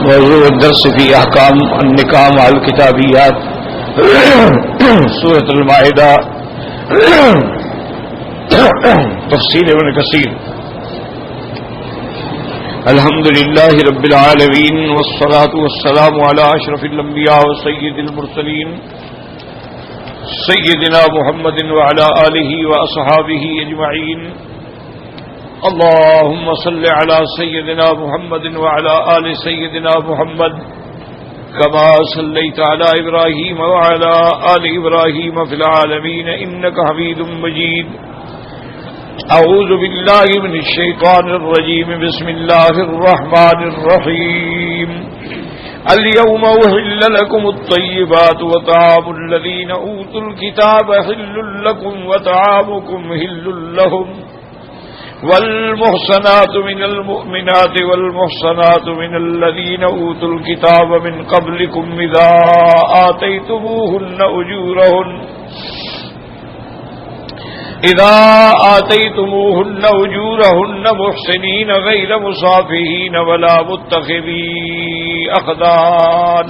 موضوع الدرس في احکام النکاح مع الکتابیات سورۃ المائدہ تفسیر ابن کثیر. الحمد للہ رب العالمین والصلاة والسلام علی اشرف الانبیاء وسید المرسلین سیدنا محمد وعلى آلہ واصحابہ اجمعین. اللهم صل على سيدنا محمد وعلى آل سيدنا محمد كما صليت على إبراهيم وعلى آل إبراهيم في العالمين إنك حميد مجيد. أعوذ بالله من الشيطان الرجيم. بسم الله الرحمن الرحيم. اليوم أحل لكم الطيبات وطعام الذين أوتوا الكتاب حل لكم وطعامكم حل لهم والمحصنات من المؤمنات والمحصنات من الذين أوتوا الكتاب من قبلكم إذا آتيتموهن أجورهن محسنين غير مسافحين ولا متخذي أخدان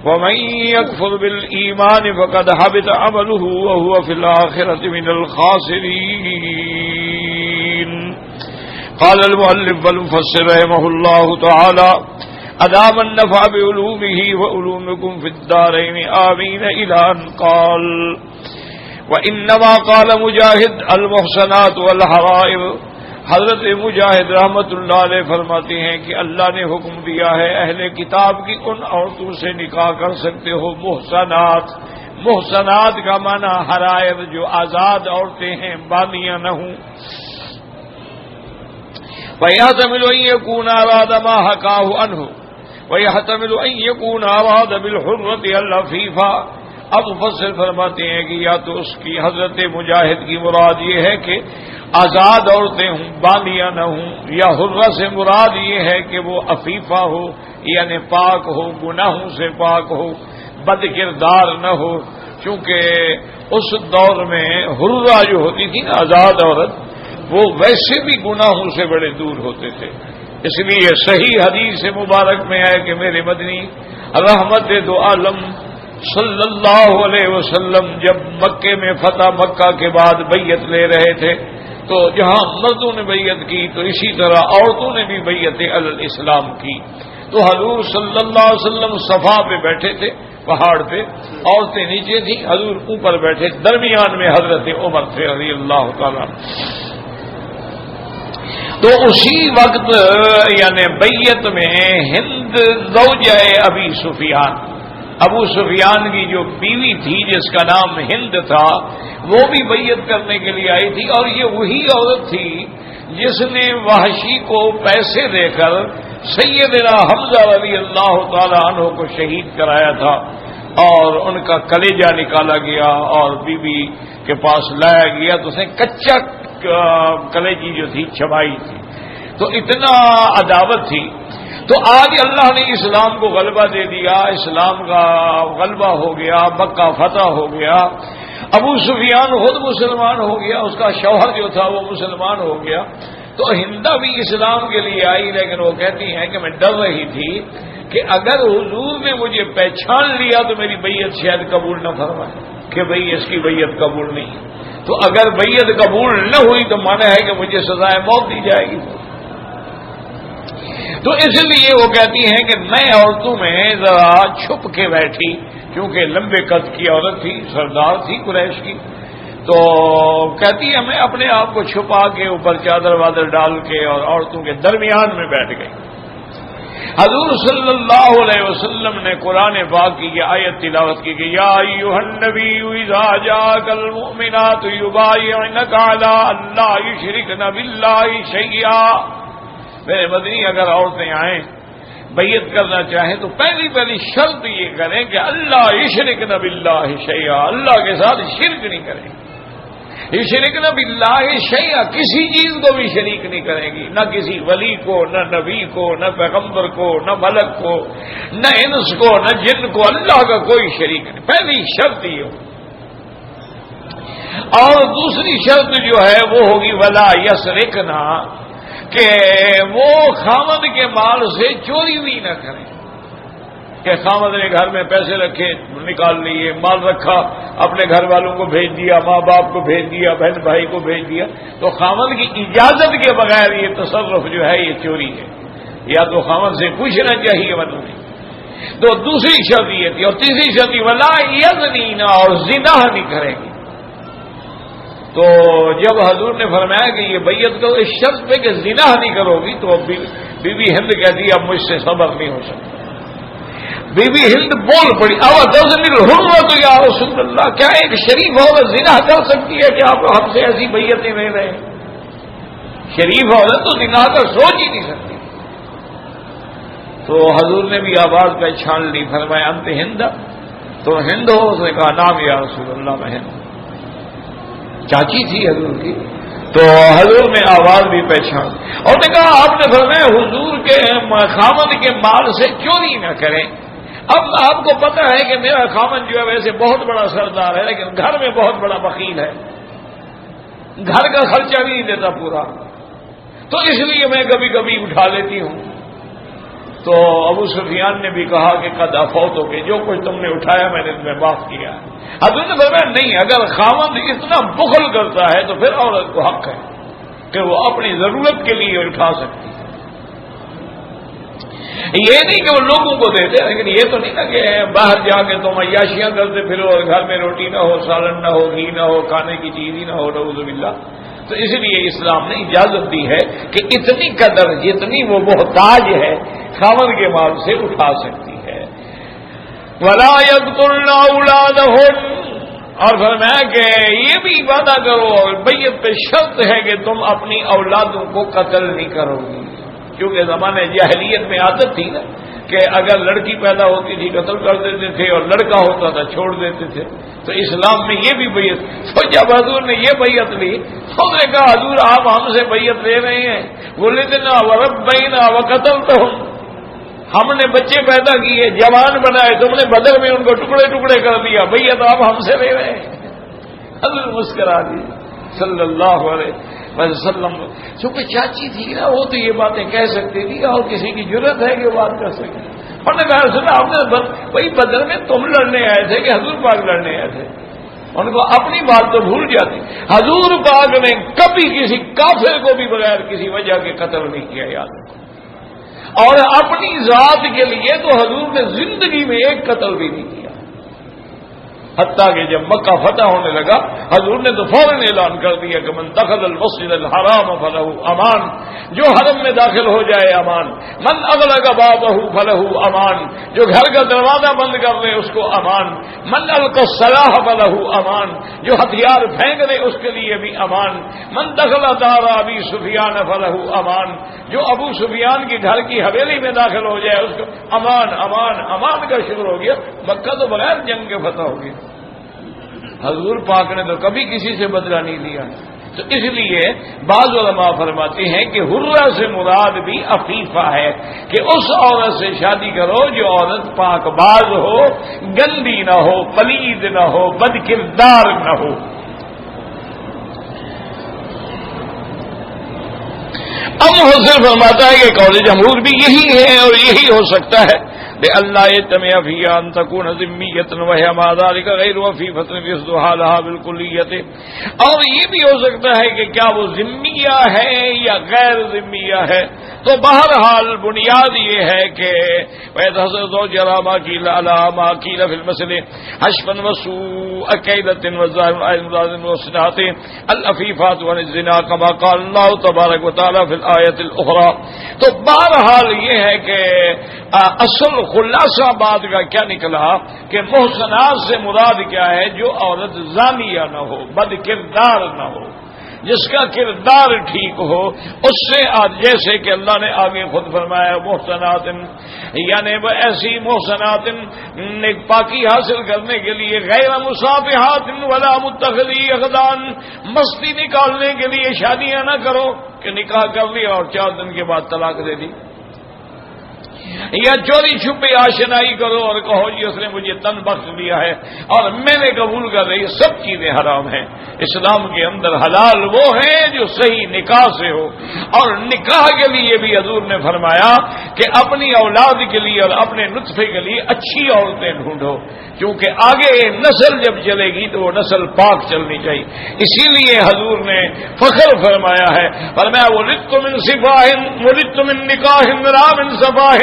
ومن يكفر بالإيمان فقد حبط عمله وهو في الآخرة من الخاسرين. قال المؤلف والمفسر رحمه الله تعالى أدام النفع بعلومه وعلومكم في الدارين آمين إلى أن قال وإنما قال مجاہد المحسنات والحرائر. حضرت مجاہد رحمت اللہ علیہ فرماتے ہیں کہ اللہ نے حکم دیا ہے اہل کتاب کی ان عورتوں سے نکاح کر سکتے ہو محسنات. محسنات کا معنی حرائر جو آزاد عورتیں ہیں باندیاں نہ ہوں. وَيَحْتَمِلُ أَن يَكُونَ أَرَادَ مَا حَكَاهُ عَنْهُ وَيَحْتَمِلُ أَن يَكُونَ أَرَادَ بِالْحُرَّةِ الْعَفِيفَةِ. اب مفسر فرماتے ہیں کہ یا تو اس کی حضرت مجاہد کی مراد یہ ہے کہ آزاد عورتیں ہوں باندیاں نہ ہوں، یا حرہ سے مراد یہ ہے کہ وہ عفیفہ ہو یعنی پاک ہو، گناہوں سے پاک ہو، بد کردار نہ ہو. چونکہ اس دور میں حرہ جو ہوتی تھی نا آزاد عورت، وہ ویسے بھی گناہوں سے بڑے دور ہوتے تھے. اس لیے صحیح حدیث مبارک میں ہے کہ میرے مدنی رحمت دو عالم صلی اللہ علیہ وسلم جب مکے میں فتح مکہ کے بعد بیعت لے رہے تھے تو جہاں مردوں نے بیعت کی تو اسی طرح عورتوں نے بھی بیعت علی الاسلام کی. تو حضور صلی اللہ علیہ وسلم صفا پہ بیٹھے تھے پہاڑ پہ، عورتیں نیچے تھیں، حضور اوپر بیٹھے، درمیان میں حضرت عمر تھے رضی اللہ تعالیٰ. تو اسی وقت یعنی بیعت میں ہند زوجہ ابی سفیان، ابو سفیان کی جو بیوی تھی جس کا نام ہند تھا، وہ بھی بیعت کرنے کے لیے آئی تھی. اور یہ وہی عورت تھی جس نے وحشی کو پیسے دے کر سیدنا حمزہ رضی اللہ تعالی عنہ کو شہید کرایا تھا، اور ان کا کلیجہ نکالا گیا اور بیوی کے پاس لایا گیا تو اس نے کچا کلیجی جو تھی چبائی تھی. تو اتنا عداوت تھی. تو آج اللہ نے اسلام کو غلبہ دے دیا، اسلام کا غلبہ ہو گیا، مکہ فتح ہو گیا، ابو سفیان خود مسلمان ہو گیا، اس کا شوہر جو تھا وہ مسلمان ہو گیا. تو ہندہ بھی اسلام کے لیے آئی، لیکن وہ کہتی ہیں کہ میں ڈر رہی تھی کہ اگر حضور نے مجھے پہچان لیا تو میری بیعت شاید قبول نہ فرمائے کہ بھئی اس کی بیعت قبول نہیں. تو اگر بیعت قبول نہ ہوئی تو مانا ہے کہ مجھے سزائے موت دی جائے گی. تو اس لیے وہ کہتی ہیں کہ میں عورتوں میں ذرا چھپ کے بیٹھی، کیونکہ لمبے قد کی عورت تھی، سردار تھی قریش کی. تو کہتی ہے میں اپنے آپ کو چھپا کے اوپر چادر وادر ڈال کے اور عورتوں کے درمیان میں بیٹھ گئی. حضور صلی اللہ علیہ وسلم نے قرآن پاک کی یہ آیت تلاوت کی کہ یا ایھا النبی اذا جاءک المؤمنات یبایعنک علی ان لا یشرکن باللہ شیئا. میرے مدنی اگر عورتیں آئیں بیعت کرنا چاہیں تو پہلی شرط یہ کریں کہ اللہ یشرکن باللہ شیئا، اللہ کے ساتھ شرک نہیں کریں. یشرکن باللہ شیئا، کسی چیز کو بھی شریک نہیں کریں گی، نہ کسی ولی کو، نہ نبی کو، نہ پیغمبر کو، نہ ملک کو، نہ انس کو، نہ جن کو، اللہ کا کوئی شریک نہیں. پہلی شرط یہ ہو. اور دوسری شرط جو ہے وہ ہوگی ولا یسرقنا، کہ وہ خامد کے مال سے چوری بھی نہ کریں، کہ خامد نے گھر میں پیسے رکھے نکال لیے، مال رکھا، اپنے گھر والوں کو بھیج دیا، ماں باپ کو بھیج دیا، بہن بھائی کو بھیج دیا، تو خامد کی اجازت کے بغیر یہ تصرف جو ہے یہ چوری ہے، یا تو خامد سے پوچھنا چاہیے ورنہ نہیں۔ تو دوسری شرط یہ تھی، اور تیسری شرط ولا یزنینا، اور زنا نہیں کریں گے۔ تو جب حضور نے فرمایا کہ یہ بیعت کرو اس شرط پہ کہ زنا نہیں کرو گی، تو بی بی ہند کہتی اب مجھ سے صبر نہیں ہو سکتا۔ بی بی ہند بول پڑی، حرمت یا رسول اللہ، کیا ایک شریف عورت زنا کر سکتی ہے کہ آپ ہم سے ایسی بیعتیں لے رہے ہیں؟ شریف عورت تو زنا کر سوچ ہی نہیں سکتی۔ تو حضور نے بھی آواز پہچان لی، فرمایا انت ہند، تو ہند ہو؟ اس نے کہا نام یا رسول اللہ میں ہند، چاچی تھی حضور کی۔ تو حضور نے آواز بھی پہچان، اور نے کہا آپ نے فرمایا حضور کے خامد کے مال سے چوری نہ کریں۔ اب آپ کو پتا ہے کہ میرا خامد جو ہے ویسے بہت بڑا سردار ہے، لیکن گھر میں بہت بڑا بخیل ہے، گھر کا خرچہ بھی نہیں دیتا پورا، تو اس لیے میں کبھی کبھی اٹھا لیتی ہوں۔ تو ابو سفیان نے بھی کہا کہ قد عفوت ہو، کہ جو کچھ تم نے اٹھایا میں نے تمہیں معاف کیا۔ حضور نے فرمایا نہیں، اگر خاوند اتنا بخل کرتا ہے تو پھر عورت کو حق ہے کہ وہ اپنی ضرورت کے لیے اٹھا سکتی ہے۔ یہ نہیں کہ وہ لوگوں کو دیتے، لیکن یہ تو نہیں نا کہ باہر جا کے تم عیاشیاں کرتے پھرو اور گھر میں روٹی نہ ہو، سالن نہ ہو، گھی نہ ہو، کھانے کی چیز ہی نہ ہو، نعوذ باللہ۔ تو اس لیے اسلام نے اجازت دی ہے کہ اتنی قدر جتنی وہ محتاج ہے خاوند کے مال سے اٹھا سکتی ہے۔ وَلَا يَقْتُلْنَ أَوْلَادَهُنَّ، اور فرمایا کہ یہ بھی وعدہ کرو، بیعت پہ شرط ہے کہ تم اپنی اولادوں کو قتل نہیں کرو گی، کیونکہ زمانے جاہلیت میں عادت تھی نا کہ اگر لڑکی پیدا ہوتی تھی قتل کر دیتے تھے، اور لڑکا ہوتا تھا چھوڑ دیتے تھے۔ تو اسلام میں یہ بھی بیعت، تو جب حضور نے یہ بیعت لی تو انہوں نے کہا حضور آپ ہم سے بیعت لے رہے ہیں، وَلِدْنَا وَرَبَّيْنَا وَقَتَلْتَهُمْ، ہم نے بچے پیدا کیے، جوان بنائے، تم نے بدر میں ان کو ٹکڑے ٹکڑے کر دیا، بیعت آپ ہم سے لے رہے ہیں۔ حضور مسکرا دی صلی اللہ علیہ وسلم، چونکہ چاچی تھی نا وہ تو یہ باتیں کہہ سکتی تھی، اور کسی کی جرت ہے کہ بات کر سکتی۔ اور نے کہا سنا آپ نے وہی بدر میں تم لڑنے آئے تھے کہ حضور پاک لڑنے آئے تھے؟ ان کو اپنی بات تو بھول جاتی۔ حضور پاک نے کبھی کسی کافر کو بھی بغیر کسی وجہ کے قتل نہیں کیا، یاد رکھو، اور اپنی ذات کے لیے تو حضور نے زندگی میں ایک قتل بھی نہیں کیا۔ حتیٰ کہ جب مکہ فتح ہونے لگا حضور نے تو فوراً اعلان کر دیا کہ من دخل المسجد الحرام فلہ امان، جو حرم میں داخل ہو جائے امان، من اغلق بابہ فلہ امان، جو گھر کا دروازہ بند کر لے اس کو امان، من القى السلاح فلہ امان، جو ہتھیار پھینک دے اس کے لیے بھی امان، من دخل دار ابی سفیان فلہ امان، جو ابو سفیان کی گھر کی حویلی میں داخل ہو جائے اس کو امان امان امان کا شکر ہو گیا۔ مکہ تو بغیر جنگ کے فتح ہو گیا، حضور پاک نے تو کبھی کسی سے بدلہ نہیں لیا۔ تو اس لیے بعض علماء فرماتے ہیں کہ حرہ سے مراد بھی عفیفہ ہے، کہ اس عورت سے شادی کرو جو عورت پاک باز ہو، گندی نہ ہو، پلید نہ ہو، بد کردار نہ ہو۔ اب حضرت فرماتا ہے کہ قول جمہور بھی یہی ہے اور یہی ہو سکتا ہے اللہ يجتمع فيها ان تكون ذمية وهي مع ذلك غير وفيفة يصدها لها بالكلية، اور یہ بھی ہو سکتا ہے کہ کیا وہ ذمیہ ہے یا غیر ذمیہ ہے۔ تو بہرحال بنیاد یہ ہے کہ ما قيل في المثل حشفا وسوء كيدة وظاهر وصنعة العفيفات عن الزنا كما قال الله تبارك وتعالى في الآية الأخرى۔ تو بہرحال یہ ہے کہ اصل خلاصہ بات کا کیا نکلا کہ محسنات سے مراد کیا ہے؟ جو عورت زانیہ نہ ہو، بد کردار نہ ہو، جس کا کردار ٹھیک ہو، اس سے جیسے کہ اللہ نے آگے خود فرمایا محسنات، یعنی وہ ایسی محسنات نیک پاکی حاصل کرنے کے لیے غیر مصافحات ولا متخذی اخدان، مستی نکالنے کے لیے شادیاں نہ کرو کہ نکاح کر لیا اور 4 دن کے بعد طلاق دے دی۔ یا چوری چھپے آشنائی کرو اور کہو جی اس نے مجھے تن بخش دیا ہے اور میں نے قبول کر لی، سب چیزیں حرام ہیں۔ اسلام کے اندر حلال وہ ہیں جو صحیح نکاح سے ہو، اور نکاح کے لیے بھی حضور نے فرمایا کہ اپنی اولاد کے لیے اور اپنے نطفے کے لیے اچھی عورتیں ڈھونڈو، کیونکہ آگے نسل جب چلے گی تو وہ نسل پاک چلنی چاہیے۔ اسی لیے حضور نے فخر فرمایا ہے، فرمایا ولدت من صفاہ ولدت من نکاح لا من صفاہ۔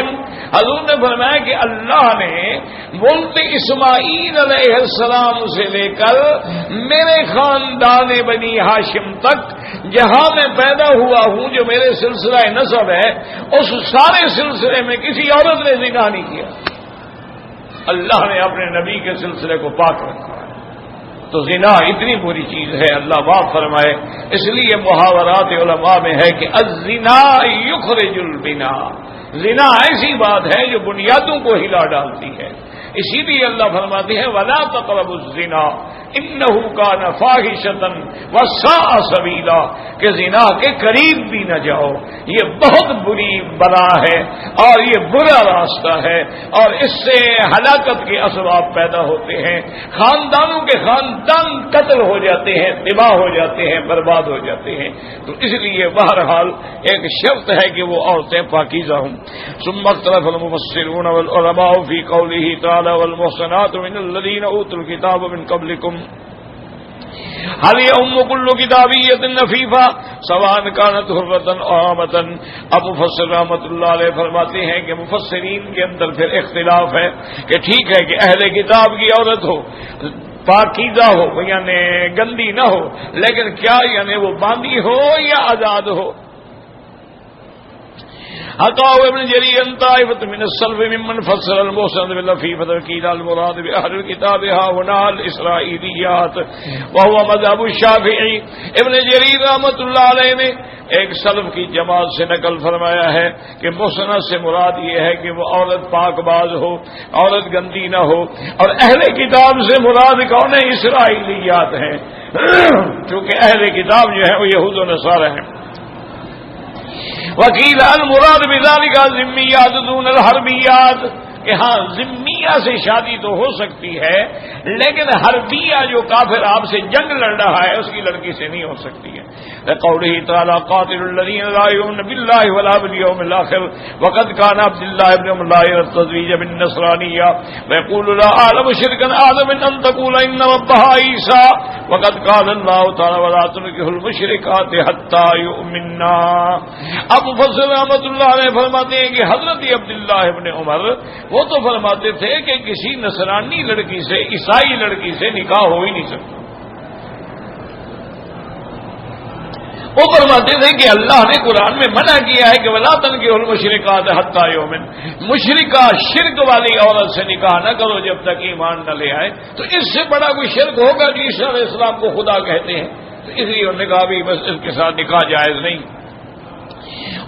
حضور نے فرمایا کہ اللہ نے ملک اسماعیل علیہ السلام سے لے کر میرے خاندان بنی ہاشم تک جہاں میں پیدا ہوا ہوں، جو میرے سلسلہ نسب ہے، اس سارے سلسلے میں کسی عورت نے نکاح نہیں کیا۔ اللہ نے اپنے نبی کے سلسلے کو پاک رکھا ہے۔ تو زنا اتنی بری چیز ہے، اللہ معاف فرمائے۔ اس لیے محاورات علماء میں ہے کہ الزنا یخرج البنا، زنا ایسی بات ہے جو بنیادوں کو ہلا ڈالتی ہے۔ اسی لیے اللہ فرماتے ہیں ولا تقربوا الزنا انہ کان فاحشۃ وساء سبیلا، کہ زنا کے قریب بھی نہ جاؤ، یہ بہت بری بلا ہے اور یہ برا راستہ ہے، اور اس سے ہلاکت کے اسباب پیدا ہوتے ہیں، خاندانوں کے خاندان قتل ہو جاتے ہیں، تباہ ہو جاتے ہیں، برباد ہو جاتے ہیں۔ تو اس لیے بہرحال ایک شرط ہے کہ وہ عورتیں پاکیزہ ہوں۔ ثم اختلف المفسرون والعلماء فی قوله تعالی والمحصنات من الذین اوتوا الکتاب من قبلکم هل يؤم كل كتابية نفيفة سواء كانت حرة أو أمة۔ اب مفسر رحمۃ اللہ علیہ فرماتے ہیں کہ مفسرین کے اندر پھر اختلاف ہے کہ ٹھیک ہے کہ اہل کتاب کی عورت ہو، پاکیزہ ہو، یعنی گندی نہ ہو، لیکن کیا یعنی وہ باندھی ہو یا آزاد ہو؟ حقاء ابن جرير طائفة من السلف ممن فسر المحصن باللفيفة وقيل المراد بأهل الكتاب ها هنا الإسرائيليات وهو مذهب الشافعي۔ ابن جریر رحمۃ اللہ علیہ نے ایک سلف کی جماعت سے نقل فرمایا ہے کہ محصنہ سے مراد یہ ہے کہ وہ عورت پاک باز ہو، عورت گندی نہ ہو، اور اہل کتاب سے مراد کون ہے؟ اسرائیلیات ہیں، چونکہ اہل کتاب جو ہے وہ یہود و نصارہ ہیں۔ وکیل المراد بذالک ذمیات دون الحربیات، کہ ہاں ذمیہ سے شادی تو ہو سکتی ہے، لیکن حربیہ جو کافر آپ سے جنگ لڑ رہا ہے اس کی لڑکی سے نہیں ہو سکتی ہے۔ قوله تعالی قاتل الذین لا یؤمنون باللہ ولا بالیوم الآخر وقد کان عبد الله بن لا التزویج بالنصرانیہ ويقول لا اعلم شرکا اعظم من ان تقول ان ربها عیسی وقد قال اللہ تعالی ولا تنكحوا المشرکات حتى يؤمنا۔ اب مفسر رحمۃ اللہ علیہ فرماتے ہیں کہ حضرت عبداللہ ابن عمر وہ تو فرماتے تھے کہ کسی نصرانی لڑکی سے، عیسائی لڑکی سے نکاح ہو ہی نہیں سکتا۔ وہ فرماتے تھے کہ اللہ نے قرآن میں منع کیا ہے کہ ولا تنکحوا المشرکات حتی یؤمن، مشرکہ شرک والی عورت سے نکاح نہ کرو جب تک ایمان نہ لے آئے۔ تو اس سے بڑا کوئی شرک ہوگا جو عیسیٰ علیہ السلام کو خدا کہتے ہیں؟ تو اس لیے انہوں نے کہا بھی بس اس کے ساتھ نکاح جائز نہیں۔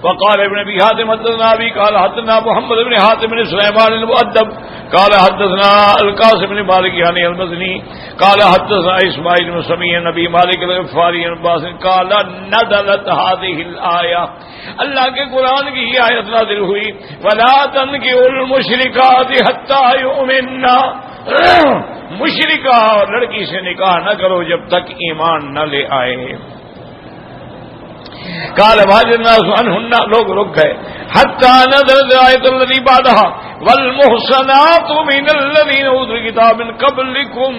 وقال ابن ابي حاتم حدثنا ابي قال حدثنا محمد بن حاتم بن سليمان المؤدب قال حدثنا القاسم بن مالك يعني المزني قال حدثنا اسماعيل بن سميع نبي مالك الغفاري عباس قال نزلت هذه الايه، اللہ کے قرآن کی یہ آیت نازل ہوئی ولا تنكحوا المشركات حتى يؤمنن، مشرکہ لڑکی سے نکاح نہ کرو جب تک ایمان نہ لے آئے۔ قال بھاجر الناس عنهن، لوگ رک گئے حتى نزلت آیت الذی بعدها والمحصنات من الذین اوتوا الکتاب من قبلکم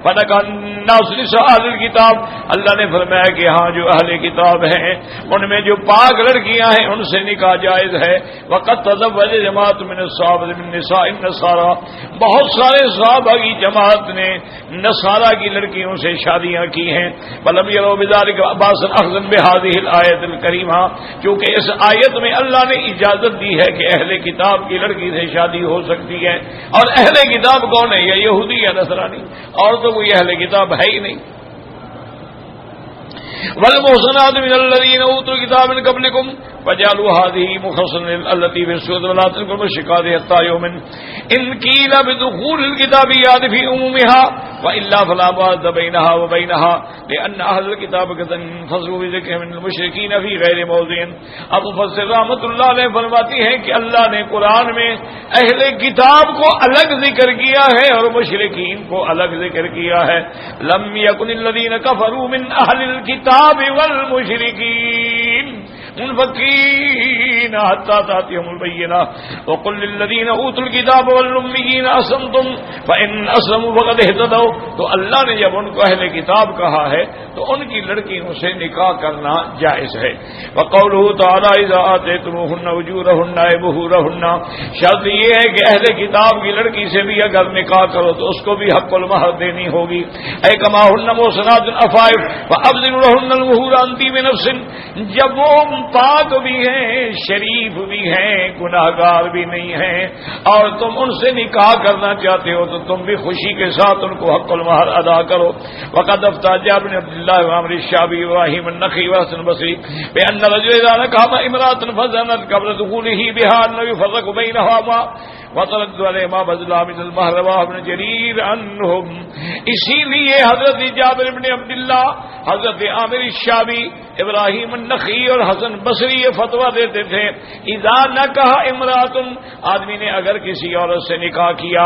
فنکح الناس نساء اہل الکتاب۔ اللہ نے فرمایا کہ ہاں جو اہل کتاب ہیں ان میں جو پاک لڑکیاں ہیں ان سے نکاح جائز ہے۔ وقد تزوج جماعت من الصحابہ من نساء النصارى، بہت سارے صحابہ کی جماعت نے نصارہ کی لڑکیوں سے شادیاں کی ہیں۔ ولم يروا بذلك بأسا اخذا بهذه الآیۃ الکریمہ، کیونکہ اس آیت میں اللہ نے اجازت دی ہے کہ اہل کتاب کی لڑکی سے شادی ہو سکتی ہے، اور اہل کتاب کون ہے؟ یا یہودی یا نصرانی، اور تو کوئی اہل کتاب ہے ہی نہیں۔ والمحصنات من الذين اوتوا الكتاب من قبلكم فجعلوا هذه مخصصة التي في سورة ولا تنكحوا المشركات حتى يؤمنوا ان قيل بدخول الكتابيات في عمومها وإلا فلا بعد بينها وبينها لأن أهل الكتاب قد انفصلوا بذكر من المشركين في غير موضع. اب مفسر رحمۃ اللہ علیہ فرماتی ہیں کہ اللہ نے قرآن میں اہل کتاب کو الگ ذکر کیا ہے اور مشرکین کو الگ ذکر کیا ہے. لم يكن الذين كفروا من أهل الكتاب والمشركين منفكين حتى تأتيهم البينة وقل للذين أوتوا الكتاب والأميين أسلمتم فإن أسلموا فقد اهتدوا. تو اللہ نے جب ان کو اہل کتاب کہا ہے تو ان کی لڑکیوں سے نکاح کرنا جائز ہے. وقوله تعالی اذا آتيتموهن أجورهن أي مهورهن، شرط یہ ہے کہ اہل کتاب کی لڑکی سے بھی اگر نکاح کرو تو اس کو بھی حق المہر دینی ہوگی. اے کما ہن محصنات عفائف وابذلوا لهن المهور عن طيب نفس، جب وہ پاک بھی ہیں شریف بھی ہیں گناہگار بھی نہیں ہیں اور تم ان سے نکاح کرنا چاہتے ہو تو تم بھی خوشی کے ساتھ ان کو حق المہر ادا کرو. وقد افتى جابر بن عبد الله وعمر الشعبي وابراهيم النخعي وحسن البصري بان الرجل اذا نكح امراه فزنت قبل دخوله بها انه يفرق بينهما وطلب علیہما بدلا من المہر رواه ابن جریر عنہم. اسی لیے حضرت جابر بن عبداللہ، حضرت عامر الشعبی، ابراہیم النخعی اور حسن بصری یہ فتویٰ دیتے تھے اذا نکح امرأۃ، آدمی نے اگر کسی عورت سے نکاح کیا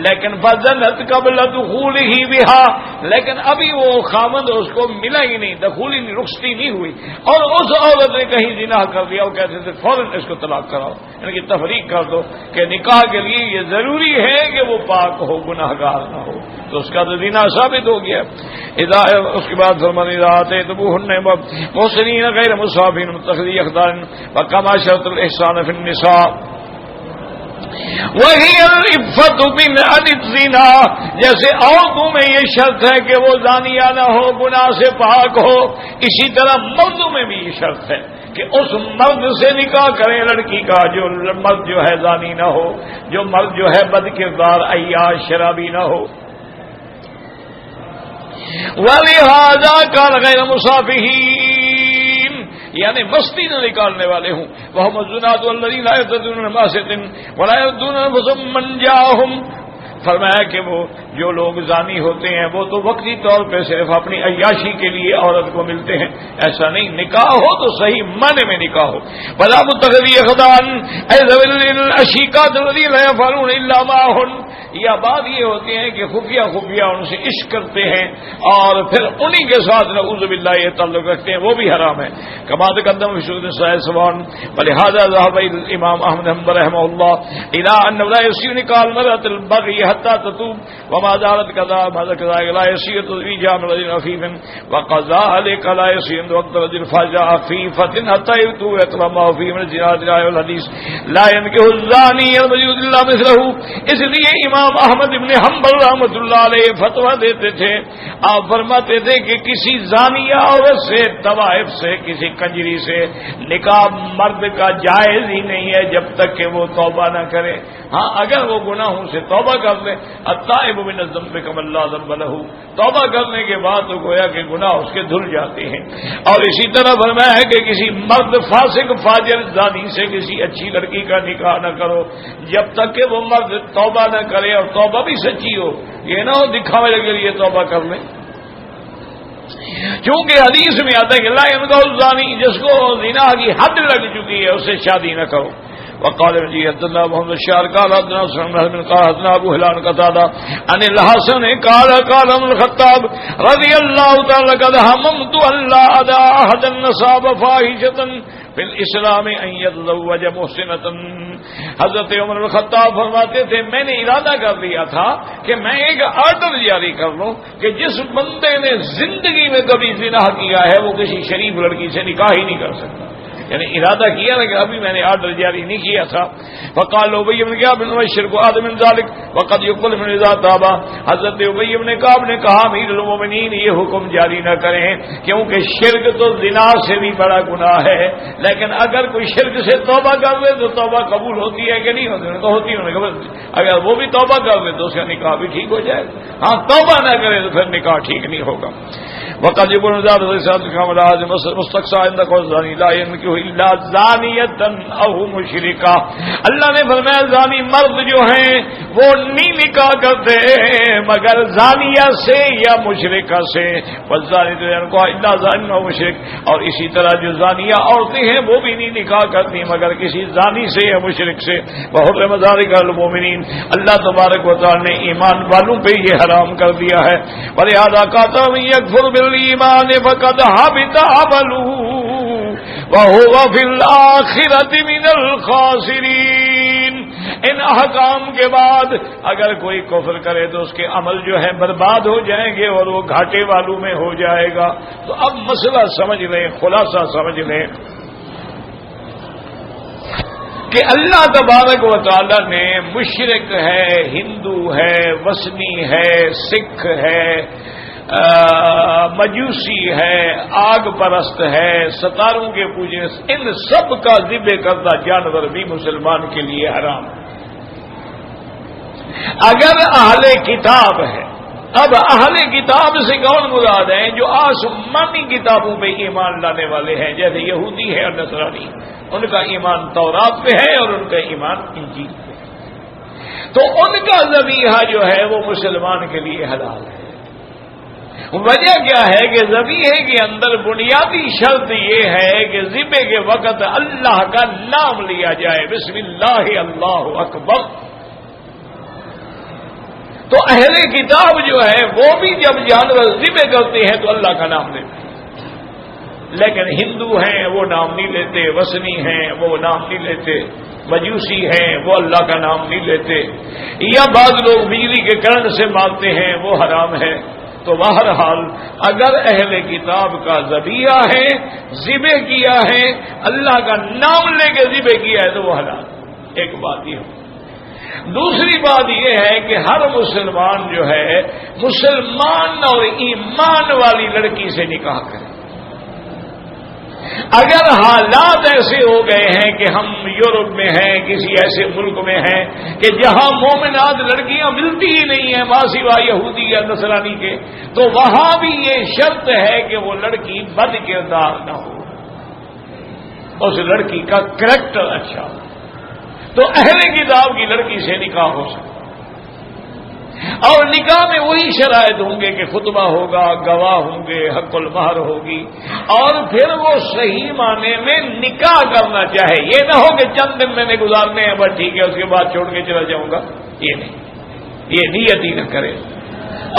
لیکن فزنت قبل دخولہ بہا، لیکن ابھی وہ خامند اس کو ملا ہی نہیں، دخولی نہیں، رخصتی نہیں ہوئی اور اس عورت نے کہیں زنا کر دیا، وہ کہتے تھے فوراً اس کو طلاق کراؤ، ان کی تفریق کر دو کہ نکاح کے لیے یہ ضروری ہے کہ وہ پاک ہو گناہگار نہ ہو، تو اس کا تو زنا ثابت ہو گیا. اس کے بعد فرمان اذا آتيتموهن محسنین غیر مسافین متخذی اخدان وکما شرط الاحسان فی النساء وہی العفت من الزنا، جیسے عورتوں میں یہ شرط ہے کہ وہ زانیہ نہ ہو، گناہ سے پاک ہو، اسی طرح مردوں میں بھی یہ شرط ہے کہ اس مرد سے نکاح کریں لڑکی کا جو مرد جو ہے زانی نہ ہو، جو مرد جو ہے بد کردار عیاش شرابی نہ ہو. وَلِهَذَا كَانَ غَيْرَ مُصَافِحِينَ، یعنی مستی نہ نکالنے والے ہوں. وَهُمُ الزُّنَاةُ وَالَّذِينَ لَا يَرْتَدُونَ مَعْصِيَةٍ وَلَا يَرْدُونَ أَنفُسَهُم مَّن جَاءَهُم. فرمایا کہ وہ جو لوگ زانی ہوتے ہیں وہ تو وقتی طور پہ صرف اپنی عیاشی کے لیے عورت کو ملتے ہیں، ایسا نہیں، نکاح ہو تو صحیح معنی میں نکاح ہو. وَلَا مُتَّخِذِي أَخْدَانٍ أَيْ ذَوِي الْأَشِيكَاتِ الَّذِينَ لَا يَفْعَلُونَ إِلَّا مَعَهُنَّ. یا بات یہ ہوتی ہے کہ خفیہ ان سے عشق کرتے ہیں اور پھر انہی کے ساتھ نعوذ باللہ یہ تعلق رکھتے ہیں، وہ بھی حرام ہے. کما تقدم فی شروط النساء سواء. ولہذا ذهب الامام احمد بن حنبل رحمہ اللہ الى ان لا يصير نکاح المرأة البغي حتى تتوب وما زالت كذا لا يصير تزويجها من رجل عفيف وكذلك لا يصير وقت رجل فاجع عفيفة حتى يتوب ويقرأ ما فيه من الزنا والحديث لا ينكح الزاني المجوز الا مثله. اس لیے امام احمد ابن حنبل رحمۃ اللہ علیہ فتویٰ دیتے تھے، آپ فرماتے تھے کہ کسی زانیہ عورت سے، طوائف سے، کسی کنجری سے نکاح مرد کا جائز ہی نہیں ہے جب تک کہ وہ توبہ نہ کرے. ہاں اگر وہ گناہوں سے توبہ کر لے، التائب من الذنب کمن لا ذنب له، توبہ کرنے کے بعد تو گویا کہ گناہ اس کے دھل جاتے ہیں. اور اسی طرح فرمایا ہے کہ کسی مرد فاسق فاجر زانی سے کسی اچھی لڑکی کا نکاح نہ کرو جب تک کہ وہ مرد توبہ نہ کرے اور توبہ بھی سچی ہو، یہ نہ ہو دکھاوے کے لیے توبہ کر لیں. چونکہ حدیث میں آتا ہے کہ لا ينكح الزانی، جس کو زنا کی حد لگ چکی ہے اسے شادی نہ کرو. وقال رضي حدثنا محمد الشاعر قال حدثنا سلمان بن قال حدثنا ابو هلال قتادة عن الحسن قال قال ابن الخطاب رضي الله تعالى قد هممت ان لا ادع احدا نصاب فاحشة في الاسلام ان يتزوج محسنة. حضرت عمر بن خطاب فرماتے تھے میں نے ارادہ کر لیا تھا کہ میں ایک آرڈر جاری کر لوں کہ جس بندے نے زندگی میں کبھی زنا کیا ہے وہ کسی شریف لڑکی سے نکاح ہی نہیں کر سکتا. یعنی ارادہ کیا نا کہ ابھی میں نے آرڈر جاری نہیں کیا تھا. فقال ابی بن کعب بن الشرك آدم من ذلك وقد يقول من اذا تاب. حضرت ابی بن کعب نے کہا امیر المومنین یہ حکم جاری نہ کریں کیونکہ شرک تو زنا سے بھی بڑا گناہ ہے، لیکن اگر کوئی شرک سے توبہ کر لے تو توبہ قبول ہوتی ہے کہ نہیں ہوتی؟ تو ہوتی ہے. اگر وہ بھی توبہ کر لے تو اس کا نکاح بھی ٹھیک ہو جائے گا. ہاں توبہ نہ کرے تو پھر نکاح ٹھیک نہیں ہوگا. وقد يقول ذات مستقصى عندك الزاني لا ينكح الا زانية او مشركة. اللہ نے فرمایا زانی مرد جو ہیں وہ نہیں نکاح کرتے مگر زانیہ سے یا مشرکہ سے، والزانی تو ان کو الا زانی و مشرک، اور اسی طرح جو زانیہ عورتیں ہیں وہ بھی نہیں نکاح کرتی مگر کسی زانی سے یا مشرک سے۔ وحرم ذلک علی المؤمنین، اللہ تبارک و تعالی نے ایمان والوں پہ یہ حرام کر دیا ہے۔ ولہذا کہتا من یکفر بالایمان فقد حبط عمله وهو فی الآخرۃ من الخاسرین۔ ان احکام کے بعد اگر کوئی کفر کرے تو اس کے عمل جو ہے برباد ہو جائیں گے اور وہ گھاٹے والوں میں ہو جائے گا۔ تو اب مسئلہ سمجھ لیں، خلاصہ سمجھ لیں کہ اللہ تبارک و تعالی نے مشرک ہے، ہندو ہے، وثنی ہے، سکھ ہے، مجوسی ہے، آگ پرست ہے، ستاروں کے پوجنے، ان سب کا ذبح کردہ جانور بھی مسلمان کے لیے حرام ہے۔ اگر اہل کتاب ہے، اب اہل کتاب سے کون مراد ہیں؟ جو آسمانی کتابوں پہ ایمان لانے والے ہیں، جیسے یہودی ہے اور نصرانی، ان کا ایمان تورات پہ ہے اور ان کا ایمان انجیل پہ ہے، تو ان کا ذبیحہ جو ہے وہ مسلمان کے لیے حلال ہے۔ وجہ کیا ہے کہ ذبیحے کے اندر بنیادی شرط یہ ہے کہ ذبح کے وقت اللہ کا نام لیا جائے، بسم اللہ اللہ اکبر۔ تو اہل کتاب جو ہے وہ بھی جب جانور ذبح کرتے ہیں تو اللہ کا نام لیتے ہیں، لیکن ہندو ہیں وہ نام نہیں لیتے، وثنی ہیں وہ نام نہیں لیتے، مجوسی ہیں وہ اللہ کا نام نہیں لیتے، یا بعض لوگ بجلی کے کرنٹ سے مارتے ہیں، وہ حرام ہے۔ تو بہرحال اگر اہل کتاب کا ذبیحہ ہے، ذبح کیا ہے، اللہ کا نام لے کے ذبح کیا ہے تو وہ حلال۔ ایک بات یہ ہے۔ دوسری بات یہ ہے کہ ہر مسلمان جو ہے مسلمان اور ایمان والی لڑکی سے نکاح کرے۔ اگر حالات ایسے ہو گئے ہیں کہ ہم یورپ میں ہیں، کسی ایسے ملک میں ہیں کہ جہاں مومنات لڑکیاں ملتی ہی نہیں ہیں ماں سوا یہودی یا نصرانی کے، تو وہاں بھی یہ شرط ہے کہ وہ لڑکی بد کردار نہ ہو، اس لڑکی کا کریکٹر اچھا ہو، تو اہل کتاب کی لڑکی سے نکاح ہو سکتا۔ اور نکاح میں وہی شرائط ہوں گے کہ خطبہ ہوگا، گواہ ہوں گے، حق المہر ہوگی، اور پھر وہ صحیح معنی میں نکاح کرنا چاہے۔ یہ نہ ہو کہ چند دن میں نے گزارنے ہیں بس ٹھیک ہے اس کے بعد چھوڑ کے چلا جاؤں گا، یہ نہیں، یہ نیت ہی نہ کرے،